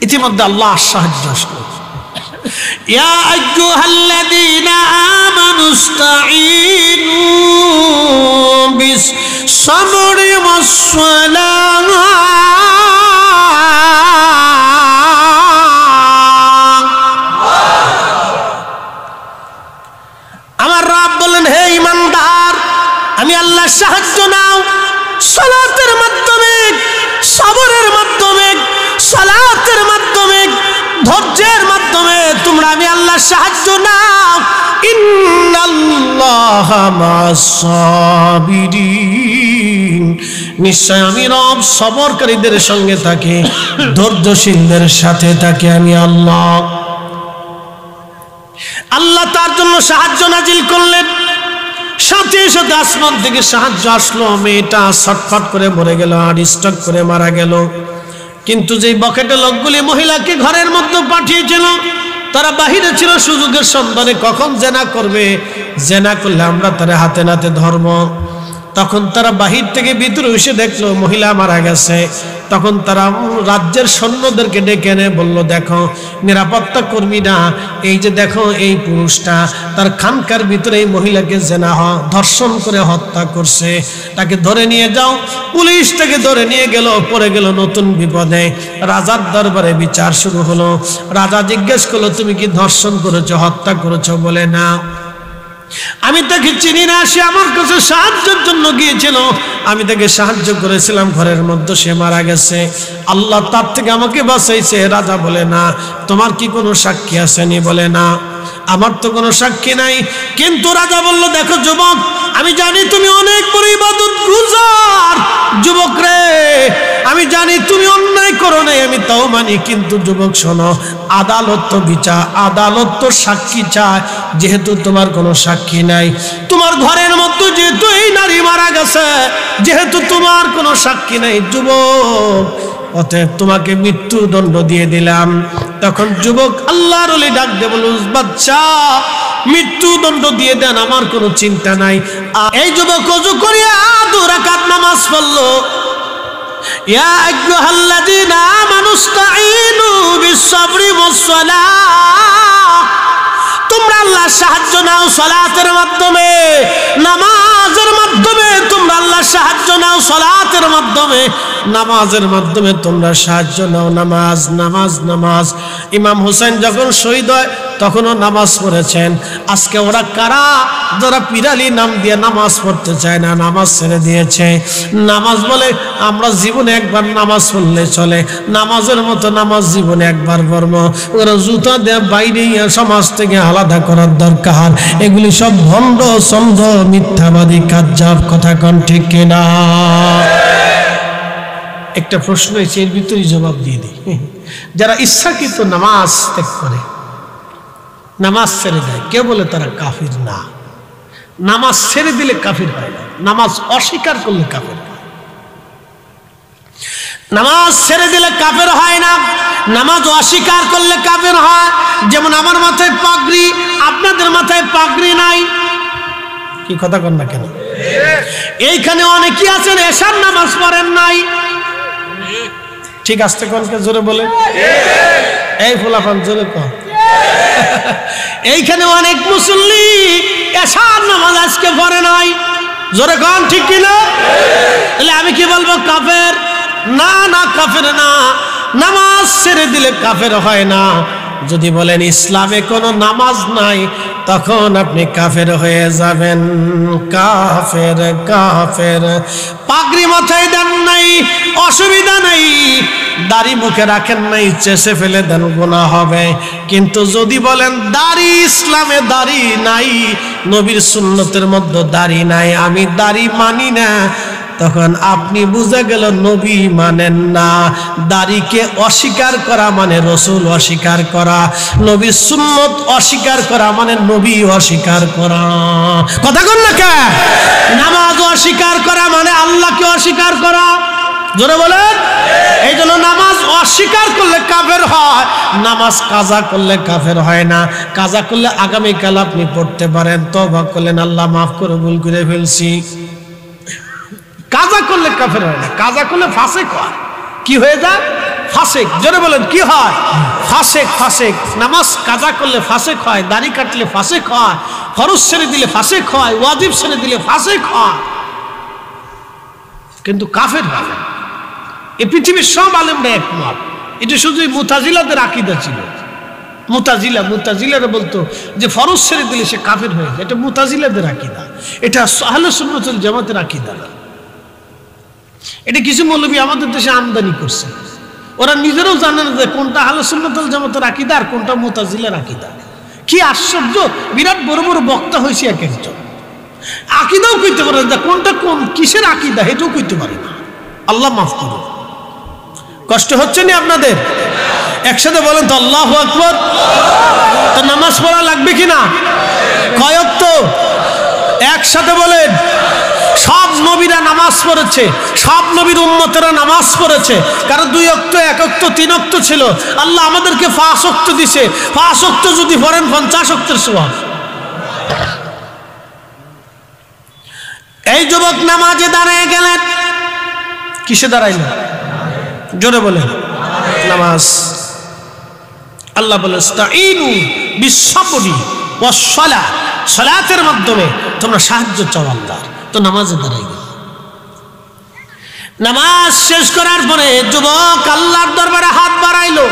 ইতিমধ্যে আল্লাহ সাহায্য আসলো। ইয়া আইয়ুহাল্লাযীনা আমানুস্তাঈনু বিস-সাবরি ওয়াস-সালাহ। আমার রব বলেন, হে ঈমানদার, আমি আল্লাহর সাহায্য নাও সালাতের মাধ্যমে, সবরের মাধ্যমে, সালাতের মাধ্যমে, ধৈর্যের মাধ্যমে তোমরা আমি আল্লাহর সাহায্য নাও। ইন্নাল্লাহা মা'আস-সাবিরিন, নিশ্চয় আমি রব সবরকারীদের সঙ্গে থাকি, ধৈর্যশীলদের সাথে থাকি আমি আল্লাহ। আল্লাহ তার জন্য সাহায্য নাজিল করলেন। সাথে সাথে আসমান থেকে সাহায্য আসলো। মেয়েটা ছটফট করে মরে গেল, আর স্ট্রোক করে মারা গেল। কিন্তু যেই বকেটে লোকগুলি মহিলাকে ঘরের মধ্যে পাঠিয়েছিল, তারা বাহিরে ছিল সুযোগের সন্ধানে, কখন জেনা করবে, জেনা করলে আমরা তারা হাতে নাতে ধর্ম। তখন তারা বাহির থেকে ভিতরে এসে দেখলো মহিলা মারা গেছে। তখন তারা রাজ্যের সৈন্যদেরকে ডেকে এনে বলল, দেখো নিরাপত্তা কর্মীরা, এই যে দেখো এই পুরুষটা তার খানকার ভিতরে এই মহিলাকে জেনা ধর্ষণ করে হত্যা করছে, তাকে ধরে নিয়ে যাও। পুলিশ তাকে ধরে নিয়ে গেল, পড়ে গেল নতুন বিপদে। রাজার দরবারে বিচার শুরু হলো। রাজা জিজ্ঞেস করলো, তুমি কি ধর্ষণ করেছো, হত্যা করেছো? বলে, না, আমি তাকে চিনি না, সে আমার কাছে সাহায্যের জন্য গিয়েছিল, আমি তাকে সাহায্য করেছিলাম, ঘরের মধ্যে সে মারা গেছে, আল্লাহ তার থেকে আমাকে বাঁচাইছে। রাজা বলে, না, তোমার কি কোনো সাক্ষী আসেনি? বলে, না, আমার তো কোনো সাক্ষী নাই। কিন্তু রাজা বলল, দেখো যুবক, আমি জানি তুমি অনেক বড় ইবাদতগুজার যুবক রে, আমি জানি তুমি অন্যায় করো নাই, আমি তাও মানি। কিন্তু যুবক শোনো, আদালত তো বিচার, আদালত তো সাক্ষী চায়। যেহেতু তোমার কোনো সাক্ষী নাই, তোমার ঘরের মধ্যে যেহেতু এই নারী মারা গেছে, যেহেতু তোমার কোনো সাক্ষী নাই যুবক, অতএব তোমাকে মৃত্যুদণ্ড দিয়ে দিলাম। তখন যুবক আল্লাহর ওলি ডাক দিয়ে বলল, বাদশাহ মৃত্যুদণ্ড দিয়ে দেন, আমার কোনো চিন্তা নাই। এই যুবক ওযু করিয়া 2 রাকাত নামাজ পড়লো। ইয়া আইয়ুহাল্লাযীনা আমানুস্তাঈনু বিস-সাবরি ওয়াস-সালাহ, তোমরা আল্লাহর সাহায্য নাও সালাতের মাধ্যমে, নামাজের মাধ্যমে। তোমরা আল্লাহর সাহায্য নাও সালাতের মাধ্যমে, নামাজের মাধ্যমে তোমরা সাহায্য নাও। নামাজ, নামাজ, নামাজ। ইমাম হুসাইন যখন শহীদ হয় তখনও নামাজ পড়েছেন। আজকে ওরা কারা যারা পিরালি নাম দিয়ে নামাজ পড়তে চায় না, নামাজ ছেড়ে দিয়েছে। নামাজ বলে আমরা জীবনে একবার নামাজ পড়লে চলে, নামাজের মতো নামাজ জীবনে একবার পড়ব। ওরা জুতা দেয়া বাইরে সমাজ থেকে আলাদা করার দরকার। এগুলি সব ভণ্ড ছন্দ মিথ্যাবাদী কাজ্জাব, কথা কন ঠিক কিনা? একটা প্রশ্ন এসে এর ভিতরেই জবাব দিয়ে দিই। যারা ইচ্ছাকৃত নামাজ ত্যাগ করে, নামাজ ছেড়ে দেয়, কে বলে তারা কাফির না। নামাজ ছেড়ে দিলে কাফির হয় না, নামাজ অস্বীকার করলে কাফির হয়। নামাজ ছেড়ে দিলে কাফের হয় না, নামাজ অস্বীকার করলে কাফের হয়। যেমন আমার মাথায় পাগড়ি, আপনাদের মাথায় পাগড়ি নাই। কি কথা কন না কেন? এইখানে অনেকেই আছেন এশার নামাজ পড়েন নাই। ঠিক আসতে কোনকে জোরে বলে, এই ফুলাফান জোরে কন। এইখানে অনেক মুসল্লি এশার নামাজ আজকে পড়ে নাই, জোরে কন ঠিক কিনা? তাহলে আমি কি বলবো কাফের? না না, কাফের না। নামাজ ছেড়ে দিলে কাফের হয় না। যদি বলেন ইসলামে কোনো নামাজ নাই, তখন আপনি কাফের হয়ে যাবেন। কাফের, কাফের। পাগড়ি মাথায় দেন নাই, অসুবিধা নাই। দাড়ি মুখে রাখেন নাই, চেষে ফেলে দেন, গুনাহ হবে। কিন্তু যদি বলেন দাড়ি, ইসলামে দাড়ি নাই, নবীর সুন্নতের মধ্যে দাড়ি নাই, আমি দাড়ি মানি না, তখন আপনি বুঝে গেল নবী মানেন না। দাড়িকে অস্বীকার করা মানে রসুল অস্বীকার করা, নবীর সুন্নত অস্বীকার করা মানে নবী অস্বীকার করা। কথা কন না কে? নামাজ অস্বীকার করা মানে আল্লাহকে অস্বীকার করা। জোরে বলেন। এই জন্য নামাজ অস্বীকার করলে কাফের হয়, নামাজ কাজা করলে কাফের হয় না। কাজা করলে আগামীকাল আপনি পড়তে পারেন, তওবা করলেন, আল্লাহ মাফ করে, ভুল করে ফেলছি। কাজা করলে কাফের হয় না, কাজা করলে ফাসিক হয়। কি হয়ে যায়? ফাসেক। জোরে বলেন কি হয়? ফাসেক। ফাসেক। নামাজ কাজা করলে ফাসেক হয়, দাড়ি কাটলে ফাসেক হয়, ফরজ ছেড়ে দিলে ফাসেক হয়, ওয়াজিব ছেড়ে দিলে ফাসেক হয়, কিন্তু কাফের হয় না। এই পৃথিবীর সব আলেমরা একমত। এটা শুধু মুতাজিলাদের আকীদা ছিল। মুতাজিলারা বলতো যে ফরজ ছেড়ে দিলে সে কাফের হয়ে যায়। এটা মুতাজিলাদের আকীদা, এটা আহলে সুন্নাত ওয়াল জামাতের আকীদা না। এটা কিছু মৌলবী আমাদের দেশে আমদানি করছে। ওরা নিজেরাও জানে না যে কোনটা আহলে সুন্নাত ওয়াল জামাতের আকীদা আর কোনটা মুতাজিলার আকীদা। কি আশ্চর্য! বিরাট বড় বড় বক্তা হয়েছে এক একজন, আকীদাও কইতে পারে না, কোনটা কোন কিসের আকীদা এটাও কইতে পারে না। আল্লাহ মাফ করুন। কষ্ট হচ্ছে না আপনাদের? একসাথে বলেন তো আল্লাহু আকবার। তো নামাজ পড়া লাগবে কিনা? কয় ওয়াক্ত? একসাথে বলেন। সব নবীরা নামাজ পড়েছে, সব নবীর উম্মতেরা নামাজ পড়েছে। কারণ 2 ওয়াক্ত, 1 ওয়াক্ত, 3 ওয়াক্ত ছিল। আল্লাহ আমাদেরকে 5 ওয়াক্ত দিছে। 5 ওয়াক্ত যদি পড়েন 50 ওয়াক্তের সওয়াব। এই যুবক নামাজে দাঁড়িয়ে গেলেন। কিসে দাঁড়াইলেন? জোরে বলেন। নামাজ। আল্লাহ বলে ইস্তাঈনু বিস-সাবরি ওয়াস-সালাহ, সালাতের মাধ্যমে তোমরা সাহায্য চাও আল্লাহর। তো নামাজে দাঁড়াই গেল। নামাজ শেষ করার পরে যুবক আল্লাহর দরবারে হাত বাড়াইলো।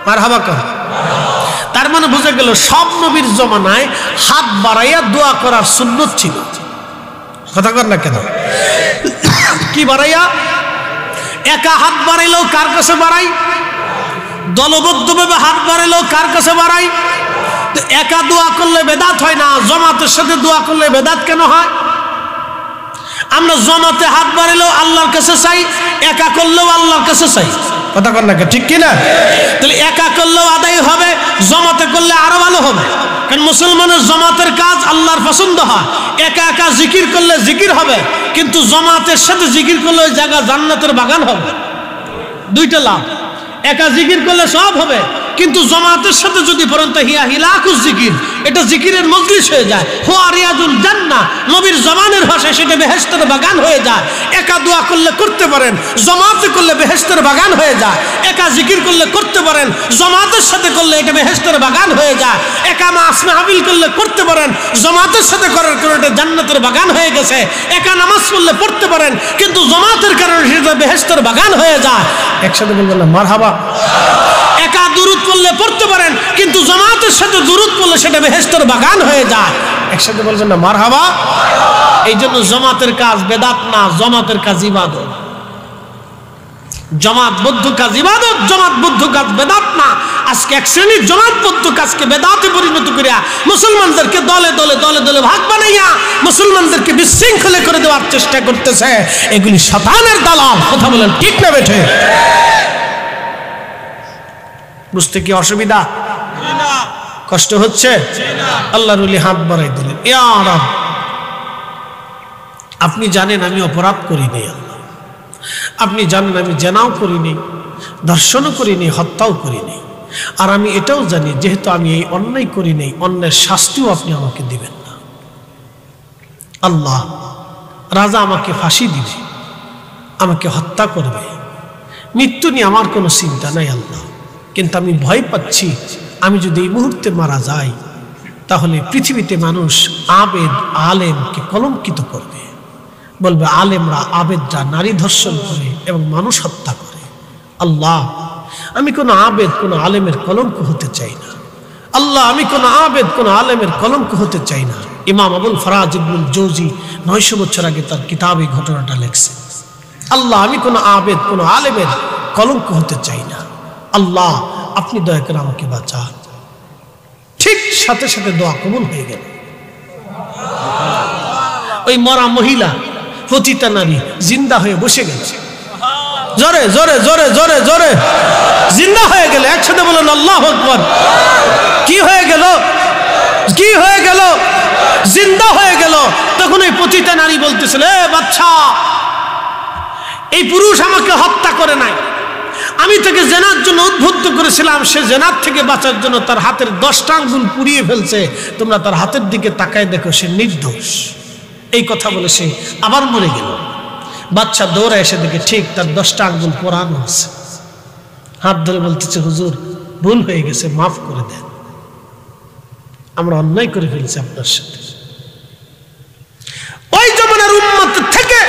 মারহাবা কর। তার মানে বুঝে গেল সব নবীর জমানায় হাত বাড়াইয়া দোয়া করার সুন্নত ছিল। কথা কর না কেন? কি বাড়াইয়া? একা হাত বাড়াইলেও কার কাছে বাড়াই? দলবদ্ধভাবে হাত বাড়াইলেও কার কাছে বাড়াই? তো একা দোয়া করলে বেদাত হয় না, জমাতের সাথে দোয়া করলে বেদাত কেন হয়? আমরা জমাতে হাত বাড়াইলেও আল্লাহর কাছে চাই, একা করলেও আল্লাহর কাছে চাই। কথা কর না, ঠিক কিনা? তাহলে একা করলেও আদায় হবে, জমাতে করলে আরো ভালো হবে। কারণ মুসলমানের জমাতের কাজ আল্লাহর পছন্দ হয়। একা একা জিকির করলে জিকির হবে, কিন্তু জমাতের সাথে জিকির করলে ওই জায়গা জান্নাতের বাগান হবে। দুইটা লাভ। একা জিকির করলে সব হবে, কিন্তু জমাতের সাথে যদি পড়েন তা হিয়া হিলাকুজ জিকির, এটা জিকিরের মজলিস হয়ে যায়। হুয়া রিয়াজুল জান্নাহ, নবীর জবানের ভাষায় সেটা বেহেশতের বাগান হয়ে যায়। একা দোয়া করলে করতে পারেন, জমাতে করলে বেহেশতের বাগান হয়ে যায়। একা জিকির করলে করতে পারেন, জমাতের সাথে করলে এটা বেহেশতের বাগান হয়ে যায়। একা মাস মাহফিল করলে করতে পারেন, জমাতের সাথে করার কারণে এটা জান্নাতের বাগান হয়ে গেছে। একা নামাজ পড়লে পড়তে পারেন, কিন্তু জমাতের কারণে সেটা বেহেশতের বাগান হয়ে যায়। একসাথে বলবেন না মারহাবা। একা দুরূদ পড়লে পড়তে পারেন, কিন্তু জামাতের সাথে দুরূদ পড়লে সেটা বেহেশতের বাগান হয়ে যায়। একসাথে বলছেন না মারহাবা। এই জন্য জামাতের কাজ বেদাত না, জামাতের কাজ ইবাদত। জামাতবদ্ধ কাজ ইবাদত, জামাতবদ্ধ কাজ বেদাত না। আজকে এক শ্রেণীর জামাতবদ্ধ কাজকে বেদাতে পরিণত করিয়া মুসলমানদেরকে দলে দলে দলে দলে ভাগ বানাইয়া মুসলমানদেরকে বিশৃঙ্খলে করে দেওয়ার চেষ্টা করতেছে। এগুলি শয়তানের দালাল। কথা বলেন ঠিক না বেঠে? বুঝতে কি অসুবিধা? কষ্ট হচ্ছে? আল্লাহর ওলি হাত বাড়াই দিলেন। ইয়া রাব, আপনি জানেন আমি অপরাধ করিনি। আল্লাহ, আপনি জানেন আমি জেনাও করিনি, ধর্ষণও করিনি, হত্যাও করিনি। আর আমি এটাও জানি যেহেতু আমি এই অন্যায় করিনি, অন্যের শাস্তিও আপনি আমাকে দিবেন না। আল্লাহ, রাজা আমাকে ফাঁসি দিবে, আমাকে হত্যা করবে, মৃত্যু নিয়ে আমার কোনো চিন্তা নাই আল্লাহ। কিন্তু আমি ভয় পাচ্ছি আমি যদি এই মুহূর্তে মারা যাই তাহলে পৃথিবীতে মানুষ আবেদ আলেমকে কলঙ্কিত করবে, বলবে আলেমরা আবেদরা নারী ধর্ষণ করে এবং মানুষ হত্যা করে। আল্লাহ, আমি কোনো আবেদ কোনো আলেমের কলঙ্ক হতে চাই না। আল্লাহ, আমি কোনো আবেদ কোনো আলেমের কলঙ্ক হতে চাই না। ইমাম আবুল ফরাজ ইবনুল জৌজি 900 বছর আগে তার কিতাবে ঘটনাটা লেখছে। আল্লাহ, আমি কোনো আবেদ কোনো আলেমের কলঙ্ক হতে চাই না। আল্লাহ, আপনি দয়া করে আমাকে বাঁচান। ঠিক সাথে সাথে দোয়া কবুল হয়ে গেল। ওই মরা মহিলা পতিতা নারী জিন্দা হয়ে বসে গেছে। জোরে জোরে জোরে জোরে জোরে জিন্দা হয়ে গেল। একসাথে বলেন আল্লাহু আকবার। কি হয়ে গেল? কি হয়ে গেল? জিন্দা হয়ে গেল। তখন ওই পতিতা নারী বলতেছিল, এ বাচ্চা, এই পুরুষ আমাকে হত্যা করে নাই, আমি তাকে জেনার জন্য উদ্বুদ্ধ করেছিলাম। সে জেনার থেকে বাঁচার জন্য তার হাতের 10টা আঙ্গুল পুড়িয়ে ফেলছে। তোমরা তার হাতের দিকে তাকায় দেখো, সে নির্দোষ। এই কথা বলে সে আবার মরে গেল। বাচ্চা দৌড়ে এসে দেখে ঠিক তার 10টা আঙ্গুল পোড়ানো আছে। হাত ধরে বলতেছে, হুজুর ভুল হয়ে গেছে, মাফ করে দেন, আমরা অন্যায় করে ফেলছি আপনার সাথে। ওই জমানার উম্মত থেকে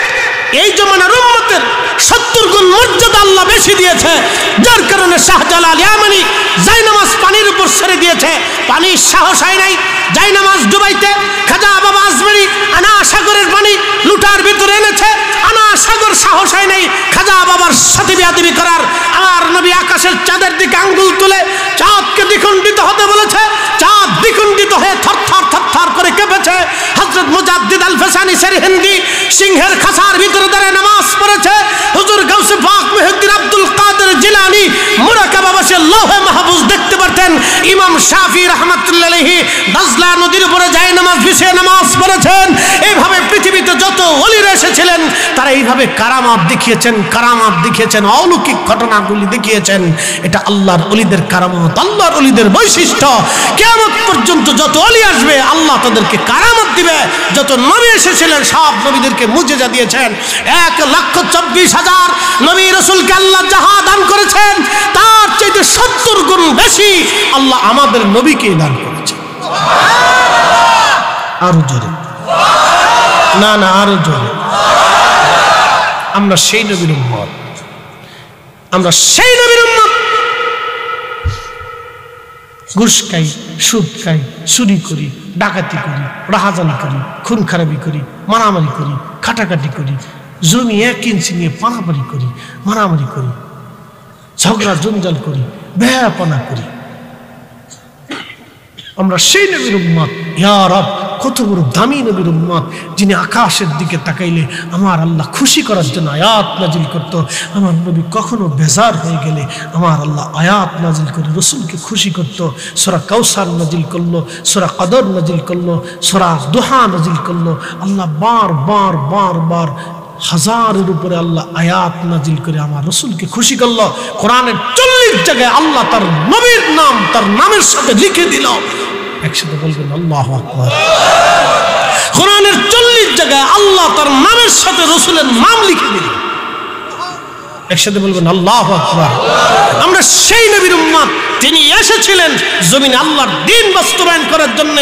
এই জমানার উম্মতের 70 গুণ মর্যাদা আল্লাহ বেশি দিয়েছে, যার কারণে শাহজালাল ইয়ামানি জায়নামাজ পানির উপর ছেড়ে দিয়েছে, পানির সাহস হয় নাই জায়নামাজ ডুবাইতে। খাজা বাবা আজমেরি আনা সাগরের পানি লুটার ভিতরে এনেছে, আনা সাগর সাহস হয় নাই খাজা বাবার সাথে বিয়াদবি করার। আমার নবী আকাশের চাঁদের দিকে আঙ্গুল তুলে চাঁদকে দ্বিখণ্ডিত হতে বলেছে, চাঁদ দ্বিখণ্ডিত হয়ে থরথর থরথর করে কেঁপেছে। হযরত মুজাদ্দিদ আল ফাসানি হিন্দি সিংহের খাসার ভিতরে দাঁড়িয়ে নামাজ পড়েছে। হুজুর গাউসে পাক মুহিউদ্দিন আব্দুল কাদের জিলানী মুরাকাবা বসে লৌহে মাহফুজ দেখতে পারতেন। ইমাম শাফি রাহমাতুল্লাহ আলাইহি দাজলা নদীর উপরে যায় নামাজ বিছিয়ে নামাজ পড়েছেন। এইভাবে পৃথিবীতে যত ওলিরা এসেছিলেন তারা এইভাবে কারামাত দেখিয়েছেন, কারামাত দেখিয়েছেন, অলৌকিক ঘটনাগুলি দেখিয়েছেন। এটা আল্লাহর ওলিদের কারামত, আল্লাহর ওলিদের বৈশিষ্ট্য। কিয়ামত পর্যন্ত যত ওলি আসবে আল্লাহ তাদেরকে কারামত দিবে। যত নবী এসেছিলেন সব নবীদেরকে মুজিজা দিয়েছেন। 1,24,000 নবী রাসূলকে আল্লাহ যাহা দান করেছেন তার চাইতে 70 গুণ বেশি আল্লাহ আমাদের নবীকে দান করেছেন। আরো জোরে না, না আরো জোরে। আমরা সেই নবীর উম্মত, আমরা সেই নবীর উম্মত। ঘুষ খাই, সুদ খাই, চুরি করি, ডাকাতি করি, রাহাজানি করি, খুন খারাপি করি, মারামারি করি, খাটাখাটি করি, জমি 1 ইঞ্চি নিয়ে পানাপানি করি, মারামারি করি, ঝগড়া জঞ্জাল করি, বেহায়াপনা করি। আমরা সেই নবীর উম্মত। ইয়া রব, কত বড় দামি নবীর উম্মত, যিনি আকাশের দিকে তাকাইলে আমার আল্লাহ খুশি করার জন্য আয়াত নাজিল করতো। আমার নবী কখনো বেজার হয়ে গেলে আমার আল্লাহ আয়াত নাজিল করে রসুলকে খুশি করতো। সূরা কাউসার নাজিল করলো, সূরা কদর নাজিল করলো, সূরা দুহা নাজিল করলো। আল্লাহ বার বার বার বার হাজারের উপরে আল্লাহ আয়াত নাজিল করে আমার রসুলকে খুশি করলো। কোরআনের 40 জায়গায় আল্লাহ তার নবীর নাম তার নামের সাথে লিখে দিল। একসাথে বলবেন আল্লাহু আকবার। কোরআনের 40 জায়গায় আল্লাহ তার নামের সাথে রসুলের নাম লিখে দিল। একসাথে বলবেন আল্লাহু আকবার। আমরা সেই নবীর উম্মত, তিনি এসেছিলেন জমিনে আল্লাহর দ্বীন বাস্তবায়ন করার জন্য,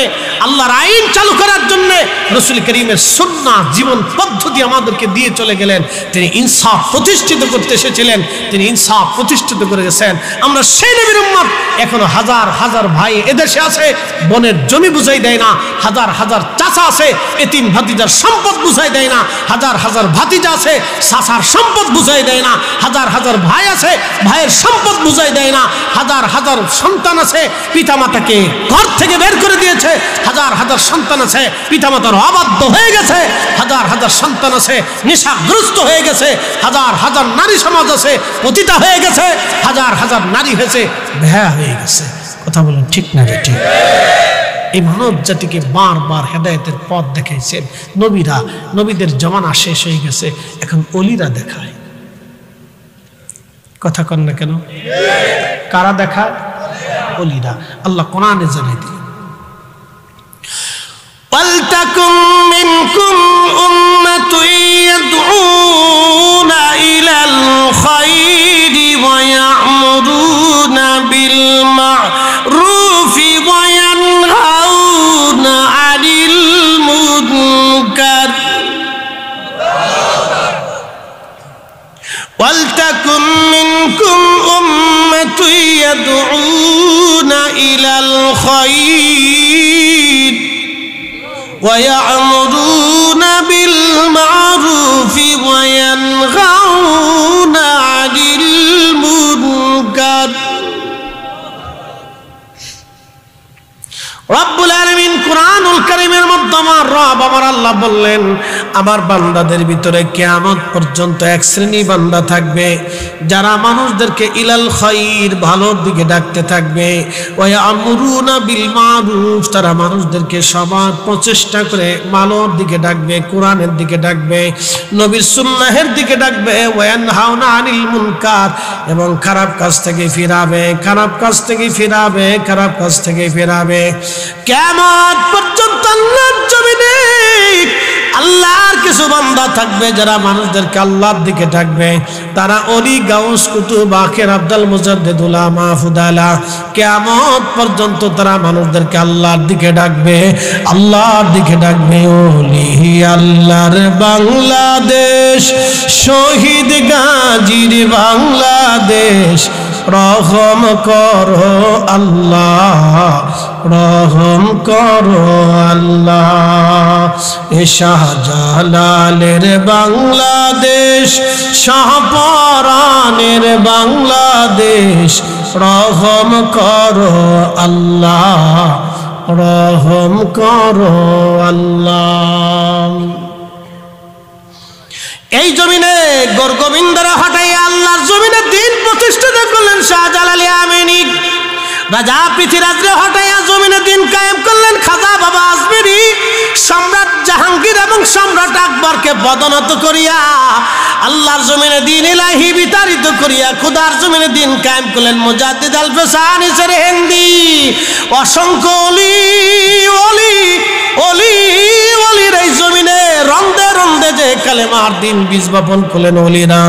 আল্লাহর আইন চালু করার জন্য। রাসূল করিমের সুন্নাহ জীবন পদ্ধতি আমাদেরকে দিয়ে চলে গেলেন। তিনি ইনসাফ প্রতিষ্ঠিত করতে এসেছিলেন, তিনি ইনসাফ প্রতিষ্ঠিত করে গেছেন। আমরা সেই নবীর উম্মত। এখনো হাজার হাজার ভাই এদেশে আছে, বনের জমি বুঝাই দেয় না। হাজার হাজার চাচা আছে, এতিম ভাতিজার সম্পদ বুঝাই দেয় না। হাজার হাজার ভাতিজা আছে, চাচার সম্পদ বুঝাই দেয় না। হাজার হাজার ভাই আছে, ভাইয়ের সম্পদ বুঝাই দেয় না। হাজার হাজার সন্তান আছে, পিতামাতাকে ঘর থেকে বের করে দিয়েছে। হাজার হাজার সন্তান আছে, পিতামাতার অবাধ্য হয়ে গেছে। হাজার হাজার সন্তান আছে, নেশাগ্রস্ত হয়ে গেছে। হাজার হাজার নারী সমাজ আছে, পতিতা হয়ে গেছে। হাজার হাজার নারী হয়েছে, বেহায়া হয়ে গেছে। কথা বলেন ঠিক না ঠিক? এই মানব জাতিকে বারবার হেদায়েতের পথ দেখাইছেন নবীরা। নবীদের জমানা শেষ হয়ে গেছে, এখন ওলিরা দেখায়। কথা কন না কেন? কারা দেখায়? ওলিরা। আল্লাহ কোরআনে জানিয়ে দিলেন, ওয়ালতাকুম মিনকুম উম্মাতুন ইয়াদউনা ইলাল খায়রি ওয়া ইয়া'মুরুনা বিল মা'রুফি ওয়া ইয়ানহাউনা আনিল মুনকার। ওয়ালতাকুম মিনকুম উম্মাতুন ইয়াদউনা ইলাল খায়র ওয়া ইয়া'মুরুনা বিল মা'রুফি ওয়া ইয়ানহাউনা আনিল মুনকার। রব্বুল আলামিন কুরআনুল কারীমের মধ্যে আমার রব আমার আল্লাহ বললেন, আমার বান্দাদের ভিতরে কিয়ামত পর্যন্ত এক শ্রেণী বান্দা থাকবে যারা মানুষদেরকে ইলাল খায়র ভালোর দিকে ডাকতে থাকবে। ওয়া ইয়া'মুরুনা বিল মা'রুফ, তারা মানুষদেরকে সবার প্রচেষ্টা করে ভালোর দিকে ডাকবে, কোরআনের দিকে ডাকবে, নবীর সুন্নাহের দিকে ডাকবে। ওয়া ইয়ানহাউনা আনিল মুনকার, এবং খারাপ কাজ থেকে ফিরাবে, খারাপ কাজ থেকে ফিরাবে, খারাপ কাজ থেকে ফিরাবে। কিয়ামত পর্যন্ত আল্লাহর জমিনে আল্লাহর কিছু বান্দা বান্দা থাকবে যারা মানুষদেরকে আল্লাহর দিকে ডাকবে, তারা ওলি গাউস কুতুব আখের আব্দুল মুজাদ্দিদুল মাহফুদালা, কিয়ামত পর্যন্ত তারা মানুষদেরকে আল্লাহর দিকে ডাকবে, আল্লাহর দিকে ডাকবে। ওলি আল্লাহর বাংলাদেশ, শহীদ গাজীর বাংলাদেশ, রহম করো আল্লাহ, রহম করো আল্লাহ। এ শাহজালালের বাংলাদেশ, শাহপরানের বাংলাদেশ, রহম করো আল্লাহ, রহম করো আল্লাহ। এই জমিনে গোরগোবিন্দরা হটাইয়া আল্লাহর জমিনে দিন প্রতিষ্ঠিত করলেন শাহজালাল আমিনী। রাজা পৃথিরাজরে হটাইয়া জমিনে দিন কায়েম করলেন খাজা বাবা আজমিরি। সম্রাট জাহাঙ্গীর এবং সম্রাট আকবরকে পদোন্নত করিয়া আল্লাহর জমিনে দিন ইলাহি বিতাড়িত করিয়া খুদার জমিনে দিন কায়েম করলেন মুজাদ্দিদ আল ফিসানি সেরহিন্দি। অসংখ্য অলি অলি অলি অলির এই জমিনে রন্দে রন্দে যে কালেমার দিন বীজ বপন করলেন অলিরা,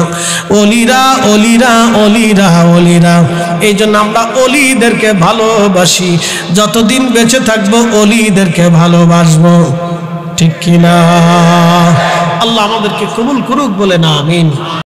অলিরা অলিরা অলিরা অলিরা। এই জন্য আমরা অলিদেরকে ভালোবাসি, যতদিন বেঁচে থাকবো অলিদেরকে ভালোবাসবো, ঠিক কিনা? আল্লাহ আমাদেরকে কবুল করুক বলে না আমিন।